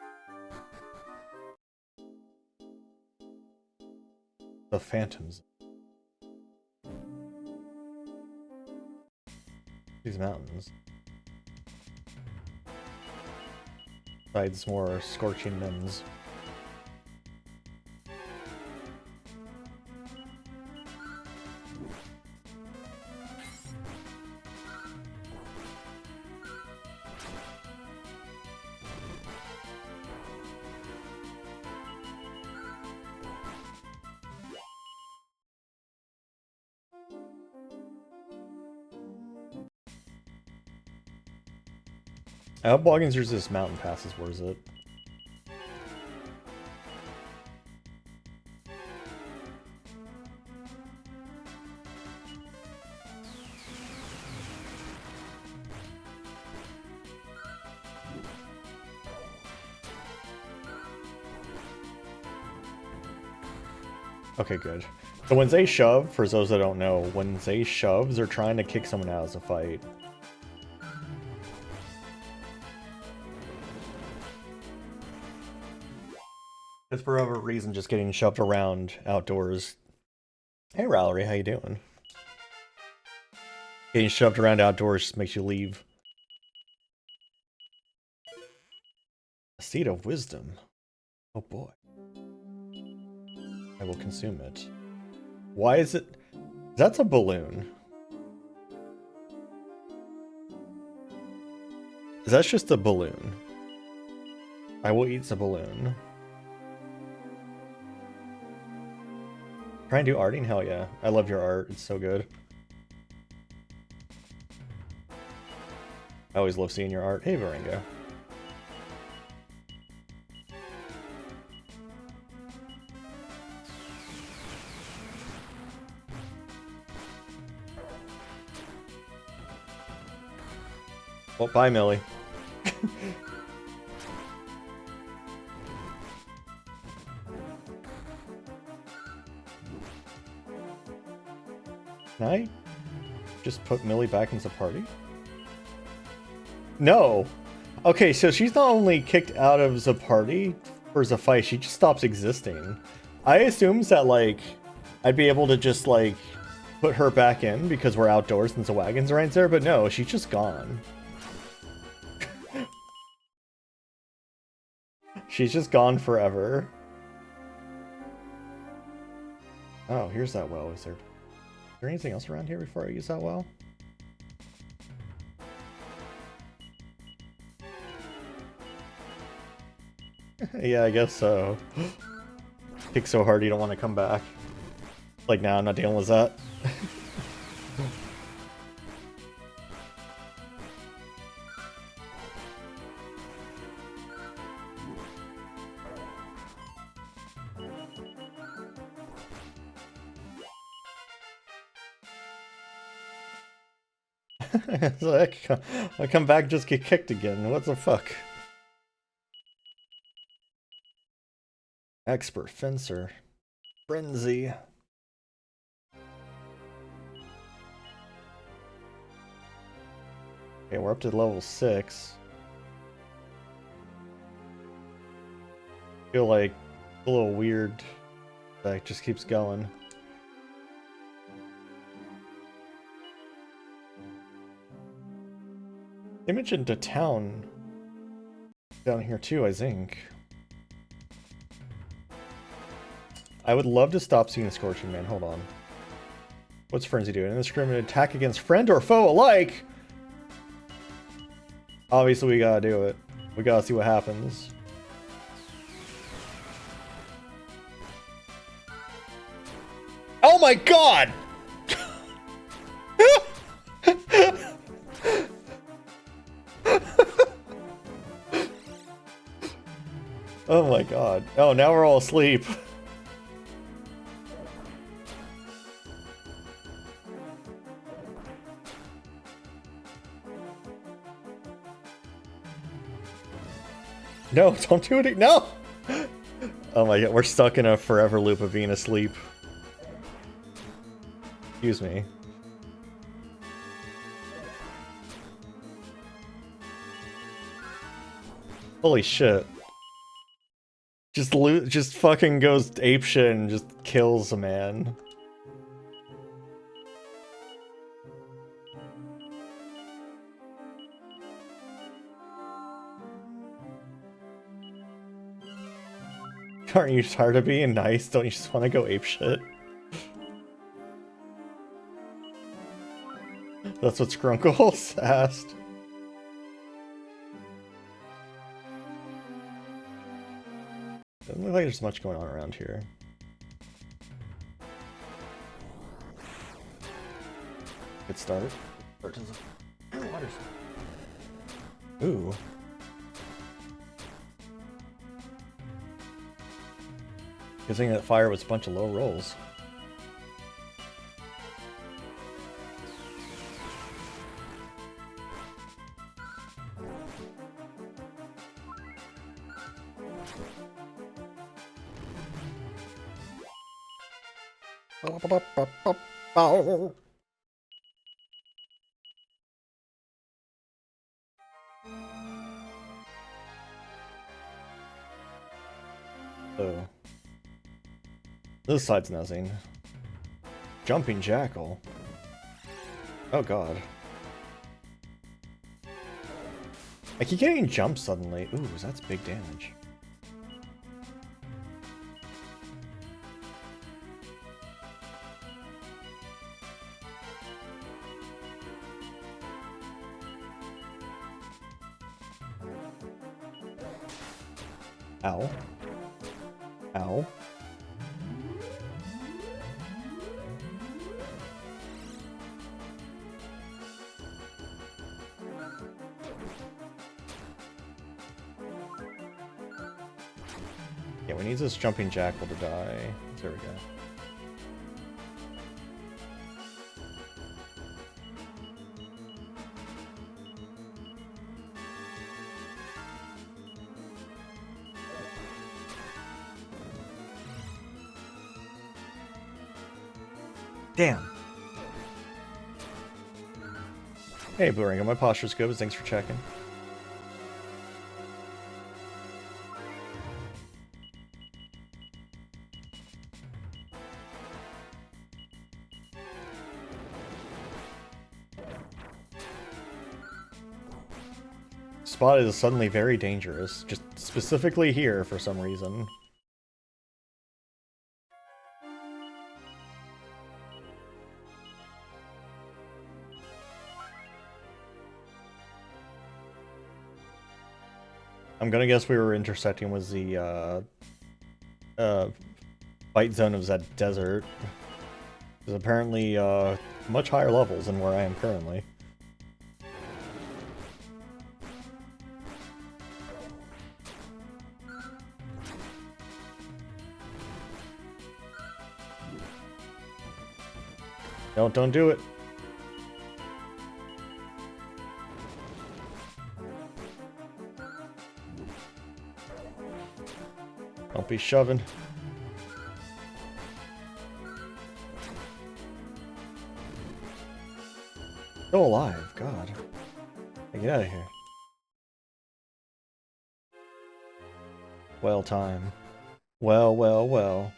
The Phantoms. These mountains. Besides more scorching winds. I hope walking through this mountain pass is worth it. Okay, good. So when they shove, for those that don't know, when they shove, they're trying to kick someone out of the fight. Because for whatever reason, just getting shoved around outdoors. Hey, Rallery, how you doing? Getting shoved around outdoors just makes you leave. A seed of wisdom. Oh boy. I will consume it. Why is it? That's a balloon. That's just a balloon. I will eat the balloon. Try and do arting? Hell yeah. I love your art. It's so good. I always love seeing your art. Hey, Varengo. Well, bye, Millie. Can I just put Millie back into the party? No. Okay, so she's not only kicked out of the party for the fight, she just stops existing. I assumed that, like, I'd be able to just, like, put her back in because we're outdoors and the wagons are right there, but no, she's just gone. She's just gone forever. Oh, here's that well. Is there anything else around here before I use that well? Yeah, I guess so. Kick so hard you don't want to come back. Like, now I'm not dealing with that. So I come back and just get kicked again. What the fuck? Expert fencer. Frenzy. Okay, we're up to level 6. Feel like a little weird that it just keeps going. They mentioned a town down here too, I think. I would love to stop seeing the Scorching Man. Hold on. What's Frenzy doing? Indiscriminate attack against friend or foe alike? Obviously, we gotta do it. We gotta see what happens. Oh my god! Oh my god. Oh, now we're all asleep. No, don't do it. No! Oh my god, we're stuck in a forever loop of being asleep. Excuse me. Holy shit. Just fucking goes apeshit and just kills a man. Aren't you tired of being nice? Don't you just want to go apeshit? That's what Skrunkles asked. Doesn't look like there's much going on around here. Good start. Ooh. Good thing that fire was a bunch of low rolls. Oh. This side's nothing. Jumping Jackal. Oh god. I keep getting jumped suddenly. Ooh, that's big damage. Ow. Ow. Yeah, we need this jumping jackal to die. There we go. Damn. Hey, Blue Ringo, my posture's good, but thanks for checking. Spot is suddenly very dangerous, just specifically here for some reason. I'm gonna guess we were intersecting with the fight zone of that desert. There's apparently much higher levels than where I am currently. Don't do it. Don't be shoving. Still alive, God. Hey, get out of here. Well time. Well.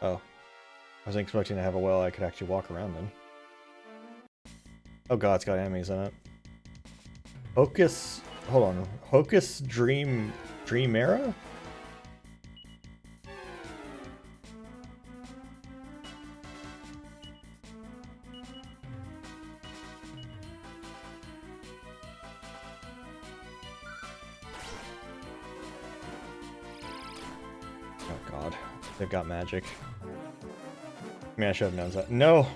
Oh. I wasn't expecting to have a well I could actually walk around in. Oh god, it's got enemies in it. Hocus... Hold on. Hocus Dreamera? Oh god. They've got magic. I mean, I should have known that. No!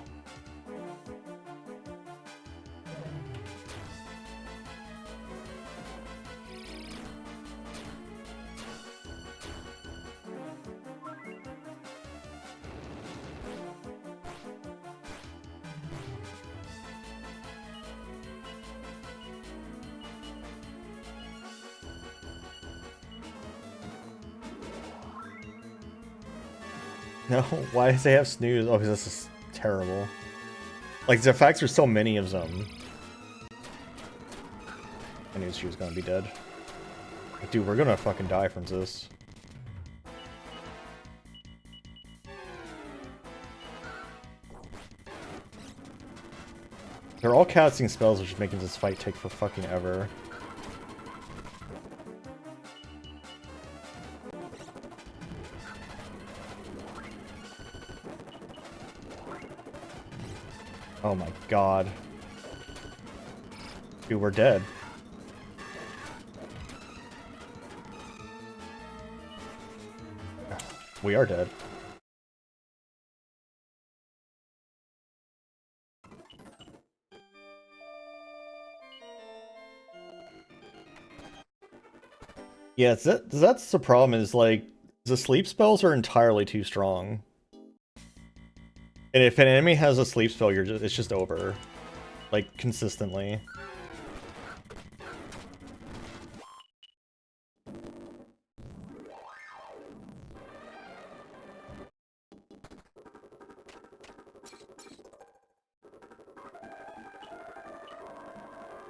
No, why does they have snooze? Oh, because this is terrible. Like, the fact there's so many of them. I knew she was gonna be dead. Like, dude, we're gonna fucking die from this. They're all casting spells, which is making this fight take for fucking ever. Oh my god. Dude, we're dead. We are dead. Yeah, that's the problem is, like, the sleep spells are entirely too strong. And if an enemy has a sleep spell, it's just over. Like, consistently.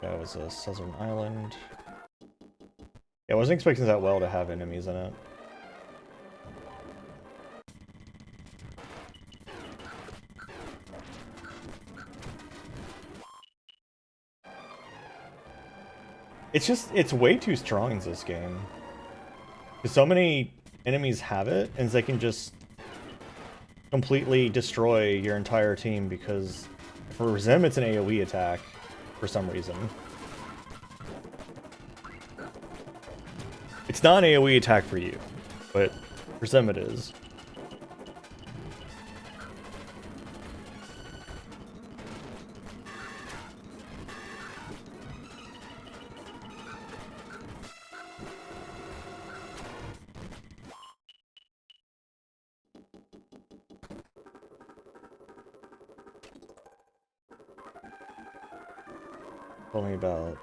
That was a southern island. Yeah, I wasn't expecting that well to have enemies in it. It's way too strong in this game. Because so many enemies have it, and they can just completely destroy your entire team because for them it's an AoE attack for some reason. It's not an AoE attack for you, but for them it is. Only about...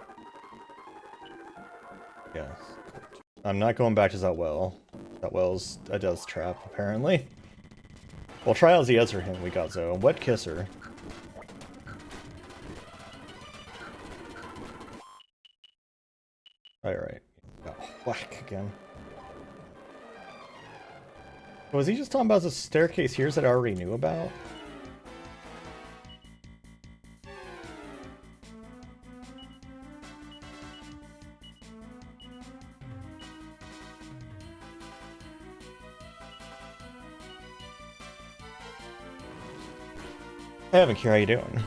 Yes. I'm not going back to that well. That well's a death trap, apparently. Well, try out the other hint we got, though. Wet Kisser. Alright. Oh, whack again. Was he just talking about the staircase here that I already knew about? Hey, Evan, how you doing?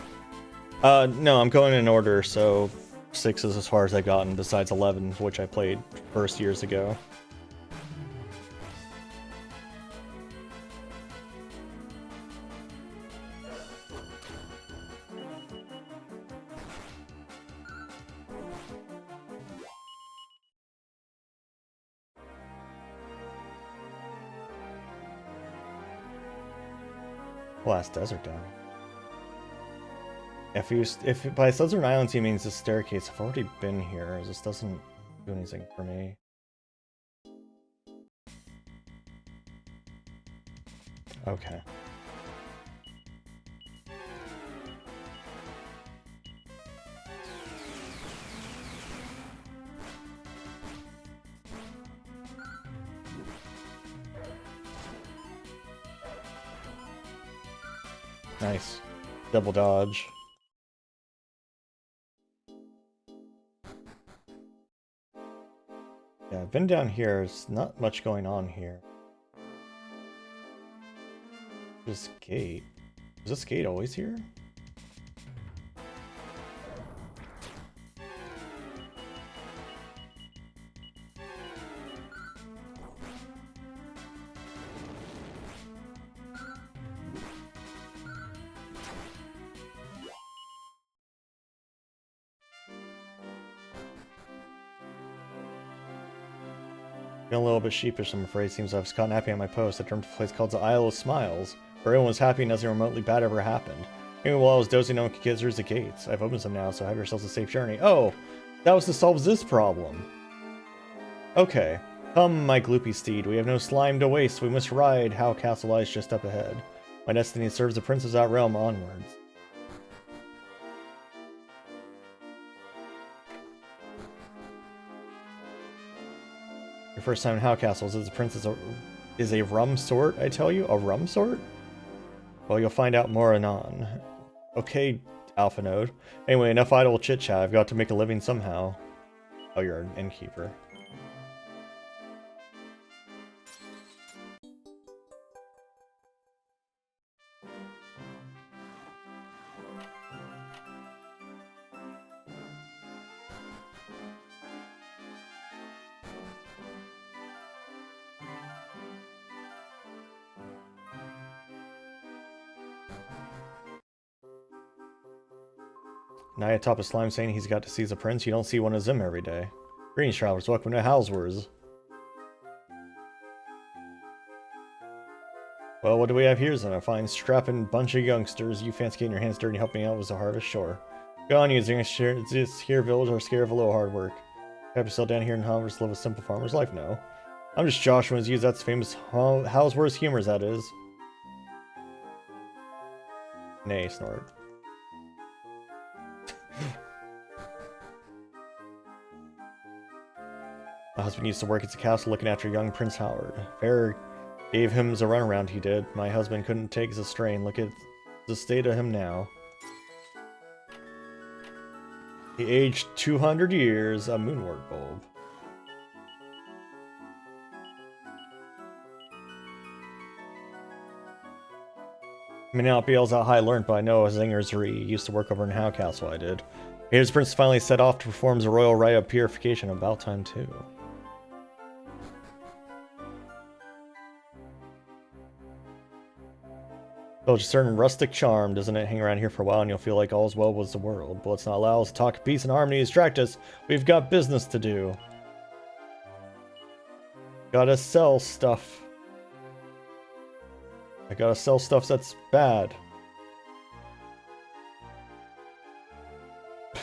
No, I'm going in order, so 6 is as far as I've gotten, besides 11, which I played first years ago. Last desert down. If by Southern Islands he means the staircase, I've already been here. This doesn't do anything for me. Okay. Nice. Double dodge. Yeah, I've been down here. There's not much going on here. This gate. Is this gate always here? Feeling a little bit sheepish, I'm afraid. Seems I was caught napping at my post. I turned to a place called the Isle of Smiles, where everyone was happy and nothing remotely bad ever happened. Maybe while I was dozing, no one could get through the gates. I've opened some now, so have yourselves a safe journey. Oh, that was to solve this problem. Okay. Come, my gloopy steed. We have no slime to waste. We must ride. How Castle lies just up ahead. My destiny serves the prince of that realm onwards. Your first time in How Castle is the prince is a rum sort, I tell you? A rum sort? Well, you'll find out more anon. Okay, Alpha Node. Anyway, enough idle chit-chat. I've got to make a living somehow. Oh, you're an innkeeper. Knight atop a slime saying he's got to see the prince. You don't see one of them every day. Greetings, travelers. Welcome to Housewards. Well, what do we have here then? A fine strapping bunch of youngsters. You fancy getting your hands dirty and helping out with the harvest? Sure. Go on, using this here village are scared of a little hard work. Have yourself down here in Housewards live a simple farmer's life? No. I'm just Joshua's use that's famous Housewards humor, that is. Nay, snort. My husband used to work at the castle looking after young Prince Howard. Fair gave him the runaround he did. My husband couldn't take the strain. Look at the state of him now. He aged 200 years, a moonwort bulb. I may not be able to high learned, but I know a zinger's used to work over in How Castle. I did. Here's Prince finally set off to perform the royal rite of purification. About time too. Oh, a certain rustic charm, doesn't it? Hang around here for a while and you'll feel like all's well with the world. But let's not allow us to talk peace and harmony distract us. We've got business to do. Gotta sell stuff. I gotta sell stuff that's bad.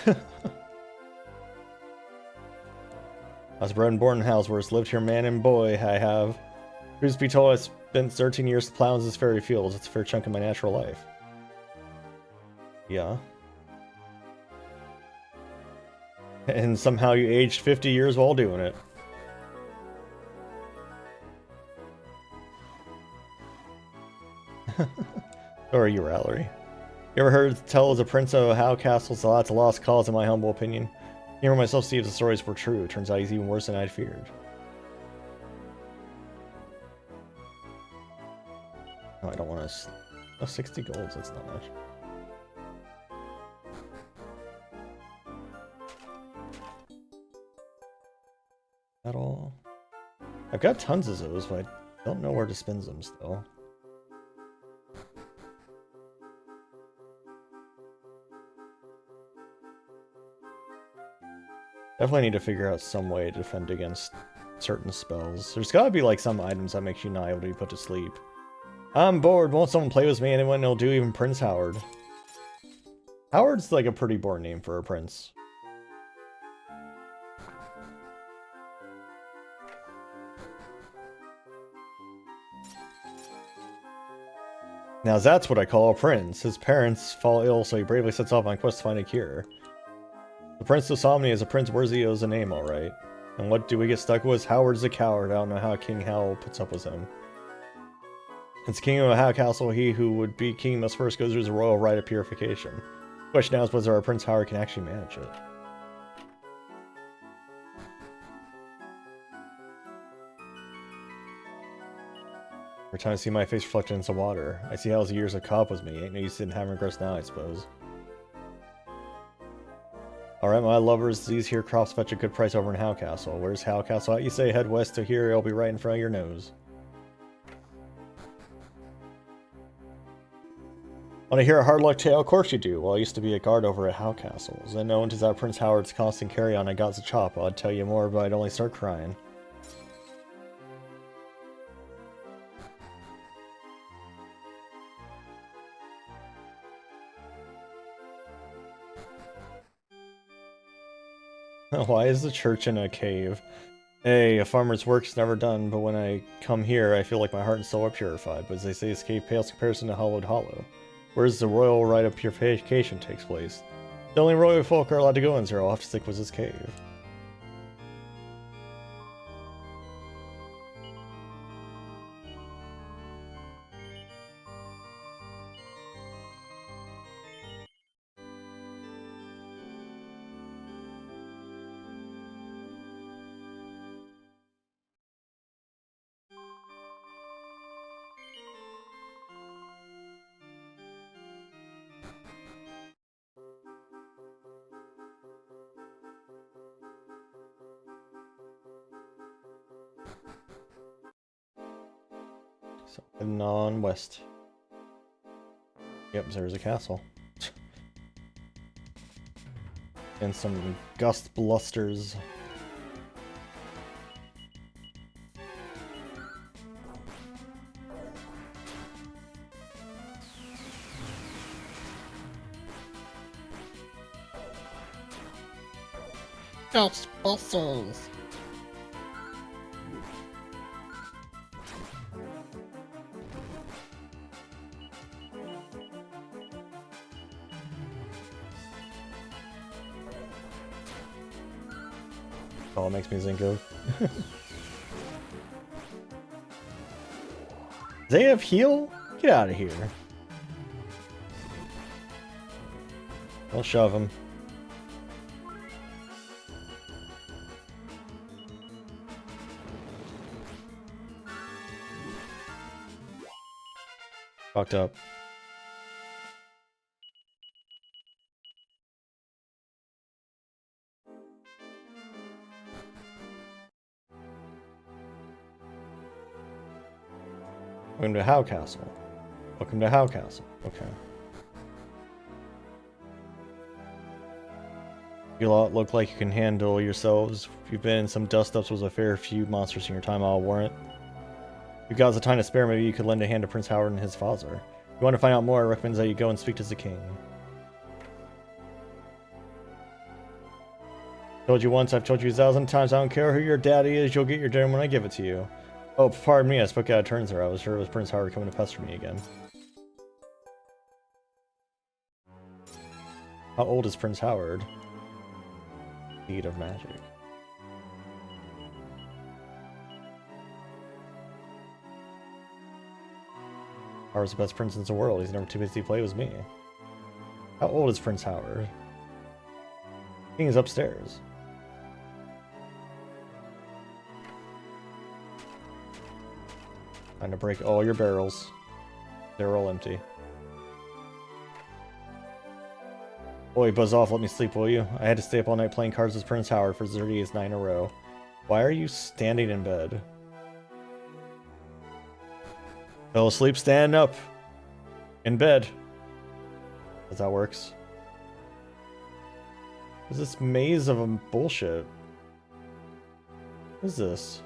I was bred and born in Housewards, lived here man and boy, I have. Truth be told, I spent 13 years plowing this fairy fields. It's a fair chunk of my natural life. Yeah. And somehow you aged 50 years while doing it. Or are you, Rallery? You ever heard tell of the Prince of How Castle's lots of lost cause, in my humble opinion? I hear myself see if the stories were true. Turns out he's even worse than I'd feared. No, I don't want to... Oh, 60 golds, that's not much. At all? I've got tons of those, but I don't know where to spend them still. Definitely need to figure out some way to defend against certain spells. There's gotta be like some items that makes you not able to be put to sleep. I'm bored. Won't someone play with me? Anyone will do, even Prince Howard. Howard's like a pretty boring name for a prince. Now that's what I call a prince. His parents fall ill, so he bravely sets off on a quest to find a cure. The Prince of Somni is a prince worthy of a name, alright. And what do we get stuck with? Howard's a coward. I don't know how King Howell puts up with him. As king of a Howe Castle, he who would be king must first go through the royal rite of purification. The question now is whether our Prince Howard can actually manage it. Every time I see my face reflected in some water, I see how his years have caught up with me. Ain't no use in having regrets now, I suppose. Alright, my lovers, these here crops fetch a good price over in Howe Castle. Where's Howe Castle at? You say head west to here, it'll be right in front of your nose. Want to hear a hard luck tale? Of course you do. Well, I used to be a guard over at Howe Castle. As I know into that Prince Howard's constant carry-on, I got the chop. I'd tell you more, but I'd only start crying. Why is the church in a cave? Hey, a farmer's work's never done, but when I come here, I feel like my heart and soul are purified. But as they say, this cave pales in comparison to Hollowed Hollow. Where's the royal rite of purification takes place? The only royal folk are allowed to go in there. I'll have to stick with this cave. So, heading on west. Yep, there's a castle. And some gust blusters. Gust blusters. Oh, it makes me think of. They have heal? Get out of here. I'll shove him. Fucked up. Welcome to Howe Castle. Welcome to Howe Castle. Okay. You lot look like you can handle yourselves. You've been in some dust-ups with a fair few monsters in your time, I'll warrant. If you got the time to spare, maybe you could lend a hand to Prince Howard and his father. If you want to find out more, I recommend that you go and speak to the king. Told you once, I've told you 1,000 times, I don't care who your daddy is, you'll get your dinner when I give it to you. Oh, pardon me, I spoke out of turns there. I was sure it was Prince Howard coming to pester me again. How old is Prince Howard? Seed of magic. Howard's the best prince in the world. He's never too busy to play with me. How old is Prince Howard? King is upstairs. Time to break all your barrels. They're all empty. Boy, buzz off, let me sleep, will you? I had to stay up all night playing cards with Prince Howard for 30 days, 9 in a row. Why are you standing in bed? Fell asleep standing up. In bed. That's how it works. What's this maze of bullshit? What is this?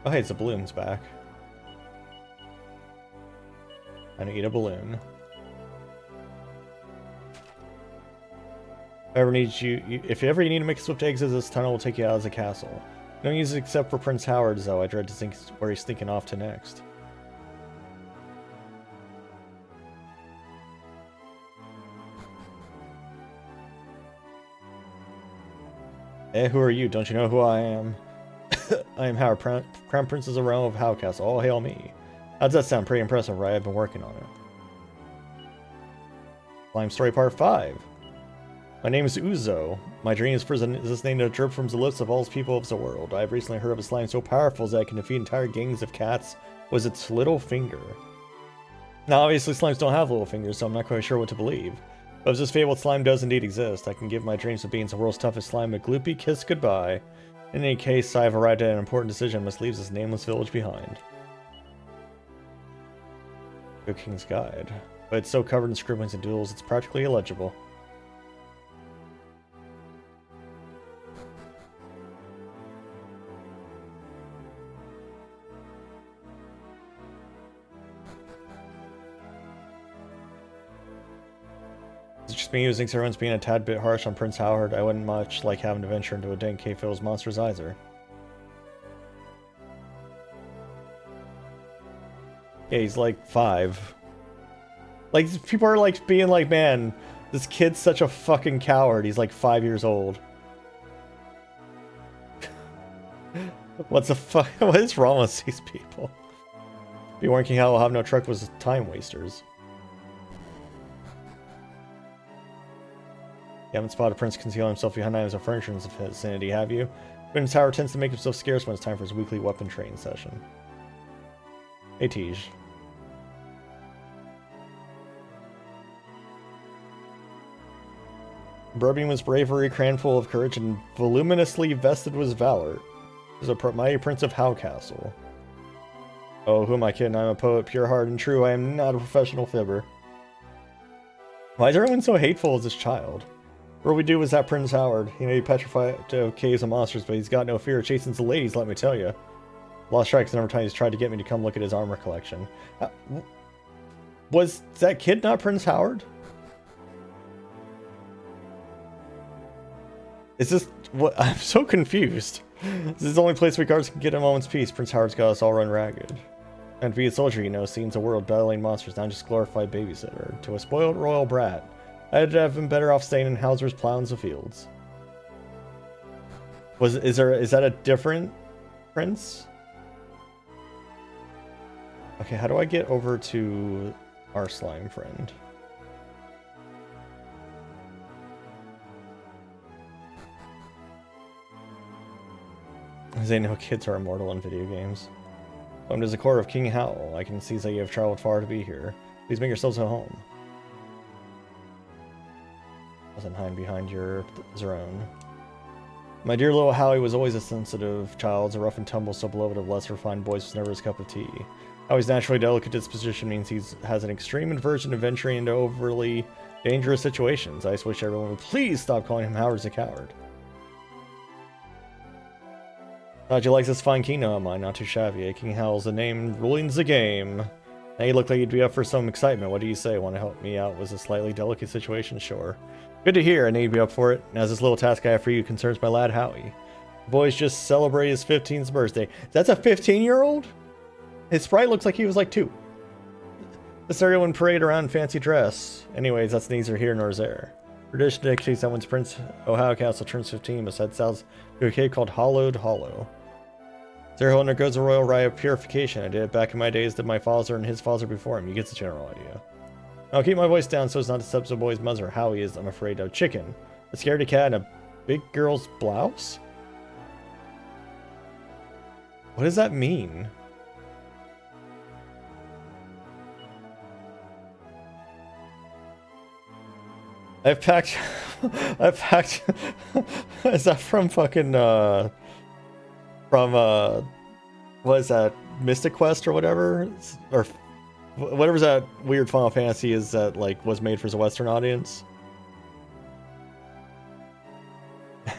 Oh, hey, it's the balloon's back. I need a balloon. If ever you need to make a swift exit, this tunnel will take you out of the castle. Don't use it except for Prince Howard, though. I dread to think where he's thinking off to next. Who are you? Don't you know who I am? I am Howard, Crown Prince of the realm of How Castle. All hail me. How's that sound? Pretty impressive, right? I've been working on it. Slime Story Part 5. My name is Uzo. My dream is for this name to drip from the lips of all people of the world. I have recently heard of a slime so powerful that it can defeat entire gangs of cats with its little finger. Now, obviously, slimes don't have little fingers, so I'm not quite sure what to believe. But if this fabled slime does indeed exist, I can give my dreams of being the world's toughest slime a gloopy kiss goodbye. In any case, I have arrived at an important decision. I must leave this nameless village behind. Good King's Guide. But it's so covered in scribblings and doodles, it's practically illegible. It's just me who thinks everyone's being a tad bit harsh on Prince Howard. I wouldn't much like having to venture into a dank cave filled with monsters either. Yeah, he's like 5. Like, people are like being like, man, this kid's such a fucking coward. He's like 5 years old. What's the fuck? What is wrong with these people? Be warned, King Howell will have no truck with time wasters. You haven't spotted Prince concealing himself behind items of furniture in his vicinity, have you? Prince Howard tends to make himself scarce when it's time for his weekly weapon training session. Hey, Tej. Burbeam was bravery, cranful of courage, and voluminously vested with valor. He was a mighty prince of How Castle. Oh, who am I kidding? I'm a poet, pure heart and true. I am not a professional fibber. Why is everyone so hateful as this child? What we do was that Prince Howard. He may be petrified to caves and monsters, but he's got no fear of chasing the ladies, let me tell you. Lost track the number of times he's tried to get me to come look at his armor collection. Was that kid not Prince Howard? Is this what? I'm so confused. This is the only place we guards can get a moment's peace. Prince Howard's got us all run ragged. And to be a soldier, you know, seeing the world battling monsters, not just glorified babysitter. To a spoiled royal brat, I'd have been better off staying in Hauser's plowing the fields. Is that a different prince? Okay, how do I get over to our slime friend? They know kids are immortal in video games. Welcome to the court of King Howl. I can see that you have traveled far to be here. Please make yourselves at home. Doesn't hide behind your throne. My dear little Howie was always a sensitive child, a rough and tumble, so beloved of less refined boys was never his cup of tea. Howie's naturally delicate disposition means he has an extreme aversion to venturing into overly dangerous situations. I just wish everyone would please stop calling him Howard a coward. How'd you like this fine kingdom of mine? Not too shabby. King Howl's the name, ruling's the game. Now you look like you'd be up for some excitement. What do you say? Want to help me out with a slightly delicate situation? Sure. Good to hear. I know you'd be up for it. As this little task I have for you concerns my lad Howie. The boy's just celebrated his 15th birthday. That's a 15-year-old? His sprite looks like he was like 2. Let's everyone parade around in fancy dress. Anyways, that's neither here nor there. Tradition dictates that when Prince Ohio Castle turns 15, must head south to a cave called Hollowed Hollow. There undergoes a royal rite of purification. I did it back in my days, did my father and his father before him. You get the general idea. I'll keep my voice down so as not to step the boy's mother. Howie is, I'm afraid, a chicken. A scaredy cat in a big girl's blouse? What does that mean? I've packed... Is that from fucking, what is that? Mystic Quest or whatever? Or whatever's that weird Final Fantasy is that, like, was made for the Western audience?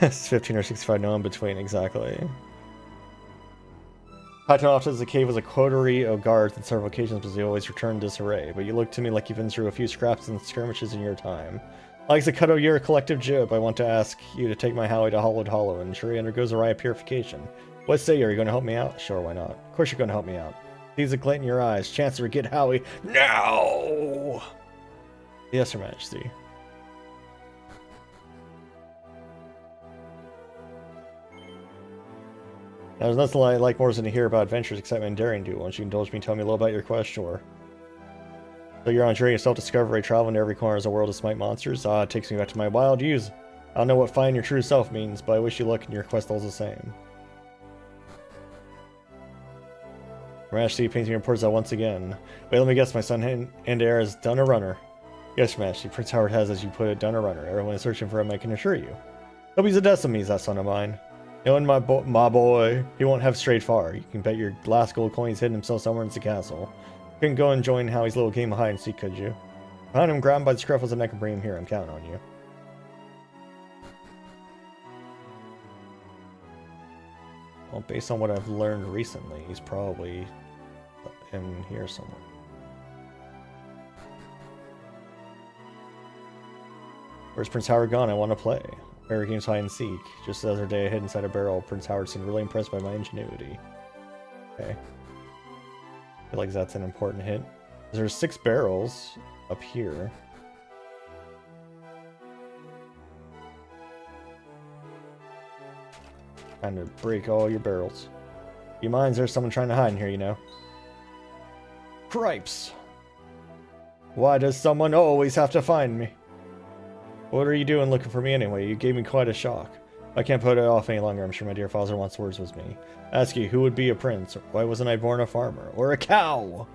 It's 15 or 65, no in between, exactly. Python often the cave was a coterie of guards on several occasions, but they always returned disarray. But you look to me like you've been through a few scraps and skirmishes in your time. Like to cut out your collective jib, I want to ask you to take my Howie to Hollowed Hollow and ensure he undergoes a riot purification. What say you? Are you going to help me out? Sure, why not? Of course you're going to help me out. Sees a glint in your eyes. Chancellor, get Howie now! Yes, Your Majesty. Now, there's nothing I like more than to hear about adventures, excitement, and daring do. Won't you indulge me, tell me a little about your quest, sure. So you're on a journey of self-discovery, traveling to every corner of the world to smite monsters? Ah, it takes me back to my wild youth. I don't know what find your true self means, but I wish you luck in your quest all the same. Your Majesty, painting reports that once again. Wait, let me guess, my son and heir has done a runner. Yes, Your Majesty, Prince Howard has, as you put it, done a runner. Everyone is searching for him, I can assure you. Hope he's a decimese, that son of mine. Knowing my boy, he won't have strayed far. You can bet your last gold coin he's hidden himself somewhere in the castle. You couldn't go and join Howie's little game of hide and seek, could you? Find him, grab him by the scruff of the neck and bring him here. I'm counting on you. Well, based on what I've learned recently, he's probably in here somewhere. Where's Prince Howard gone? I want to play. Furry games hide and seek. Just the other day I hid inside a barrel. Prince Howard seemed really impressed by my ingenuity. Okay. I feel like that's an important hint. There's 6 barrels up here. Trying to break all your barrels. You mind? There's someone trying to hide in here, you know. Cripes! Why does someone always have to find me? What are you doing looking for me anyway? You gave me quite a shock. I can't put it off any longer. I'm sure my dear father wants words with me. I ask you, who would be a prince? Why wasn't I born a farmer? Or a cow?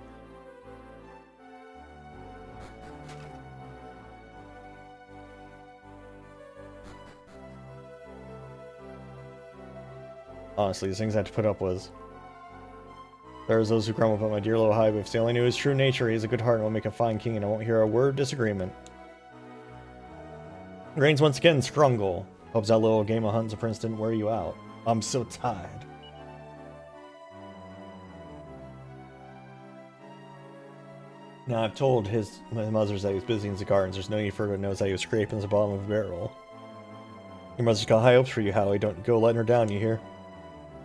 Honestly, the things I had to put up with. There's those who grumble about my dear little High, but if they only knew his true nature, he has a good heart and will make a fine king, and I won't hear a word of disagreement. Rains once again, Scrungle. Hopes that little game of hunts of Prince didn't wear you out. I'm so tired. Now, I've told my mother's that he was busy in the gardens. There's no need for her to know that he was scraping the bottom of a barrel. Your mother's got high hopes for you, Howie. Don't go letting her down, you hear?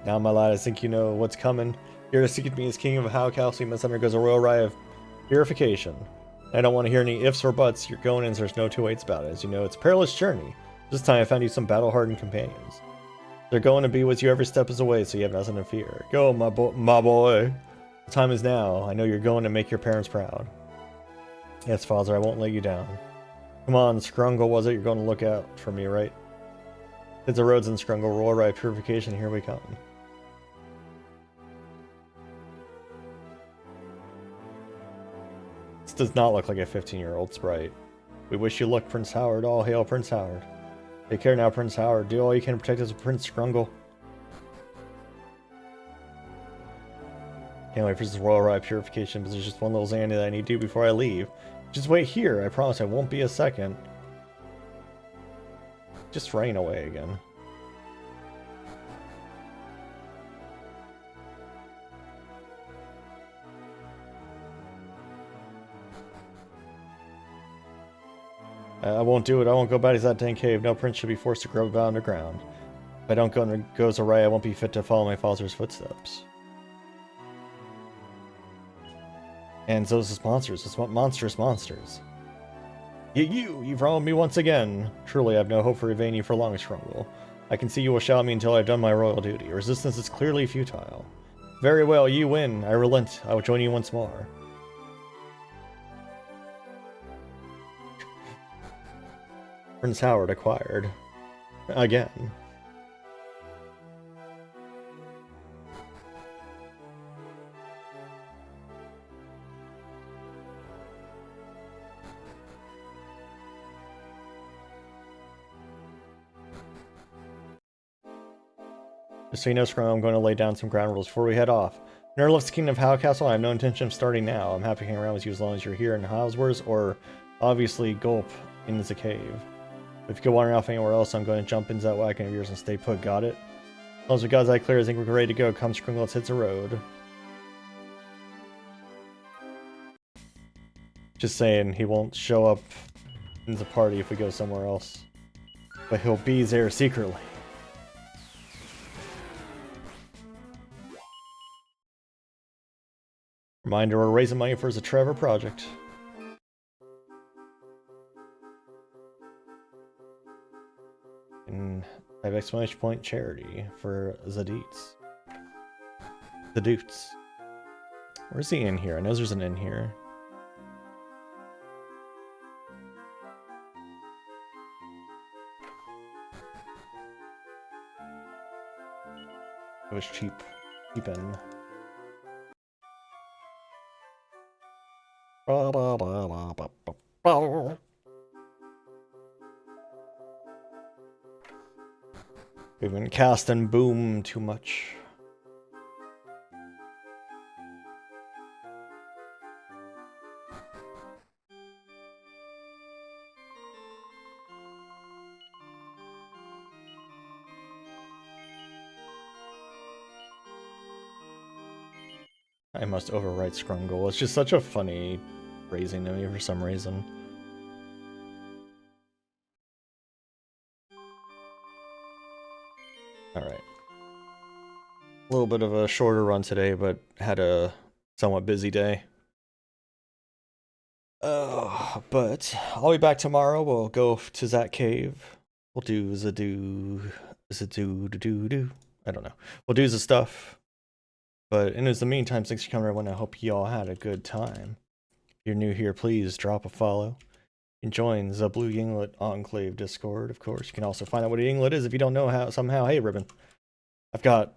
Now, my lad, I think you know what's coming. You're to seek me as king of Howe Castle. You must undergoes a royal rite of purification. I don't want to hear any ifs or buts. You're going in, so there's no two ways about it. As you know, it's a perilous journey. This time I found you some battle-hardened companions. They're going to be with you every step of the way, so you have nothing to fear. Go, my boy. The time is now. I know you're going to make your parents proud. Yes, father, I won't let you down. Come on, Scrungle, was it? You're going to look out for me, right? It's the roads in Scrungle. Royal rite purification. Here we come. This does not look like a 15-year-old sprite. We wish you luck, Prince Howard. All hail Prince Howard. Take care now, Prince Howard. Do all you can to protect us, Prince Scrungle. Can't wait for this royal rite purification, but there's just one little Zandy that I need to do before I leave. Just wait here. I promise I won't be a second. Just rain away again. I won't do it. I won't go back to that dang cave. No prince should be forced to grow about underground. If I don't go and goes awry, I won't be fit to follow my father's footsteps. And those monsters. It's monstrous monsters. You've wronged me once again. Truly, I have no hope for evading you for long, Scrungle. I can see you will shout at me until I have done my royal duty. Resistance is clearly futile. Very well, you win. I relent. I will join you once more. Prince Howard acquired. Again. Just so you know, Scrum, I'm going to lay down some ground rules before we head off. Never left the kingdom of Howe Castle. I have no intention of starting now. I'm happy hanging around with you as long as you're here in Howesworth, or obviously Gulp in the cave. If you go wandering off anywhere else, I'm going to jump into that wagon of yours and stay put. Got it? Once we got that clear, I think we're ready to go. Come Scrum, let's hit the road. Just saying, he won't show up in the party if we go somewhere else. But he'll be there secretly. Reminder, we're raising money for the Trevor project. And I have exclamation point charity for the Deets. The Doots. Where's the inn here? I know there's an inn here. It was cheap. Cheap inn. We've been casting boom too much. I must overwrite Scrungle. It's just such a funny phrasing to me for some reason. Alright. A little bit of a shorter run today, but had a somewhat busy day. But I'll be back tomorrow. We'll go to that cave. We'll do the do. I don't know. We'll do the stuff. But in the meantime, thanks for coming, everyone. I hope you all had a good time. If you're new here, please drop a follow. And join the Blue Yinglet Enclave Discord, of course. You can also find out what a Yinglet is if you don't know how somehow. Hey, Ribbon. I've got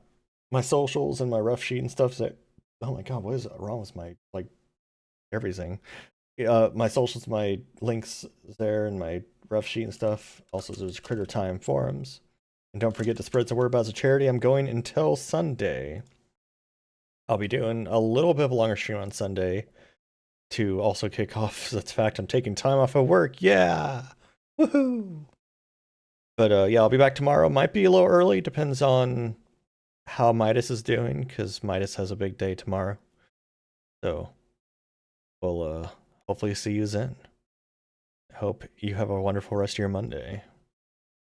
my socials and my rough sheet and stuff that... Oh my god, what is wrong with my, like, everything? My socials, my links there, and my rough sheet and stuff. Also, there's Critter Time forums. And don't forget to spread the word about the charity. I'm going until Sunday. I'll be doing a little bit of a longer stream on Sunday to also kick off the fact I'm taking time off of work. Yeah! Woohoo! But yeah, I'll be back tomorrow. Might be a little early, depends on how Midas is doing, because Midas has a big day tomorrow. So, we'll hopefully see you then. Hope you have a wonderful rest of your Monday.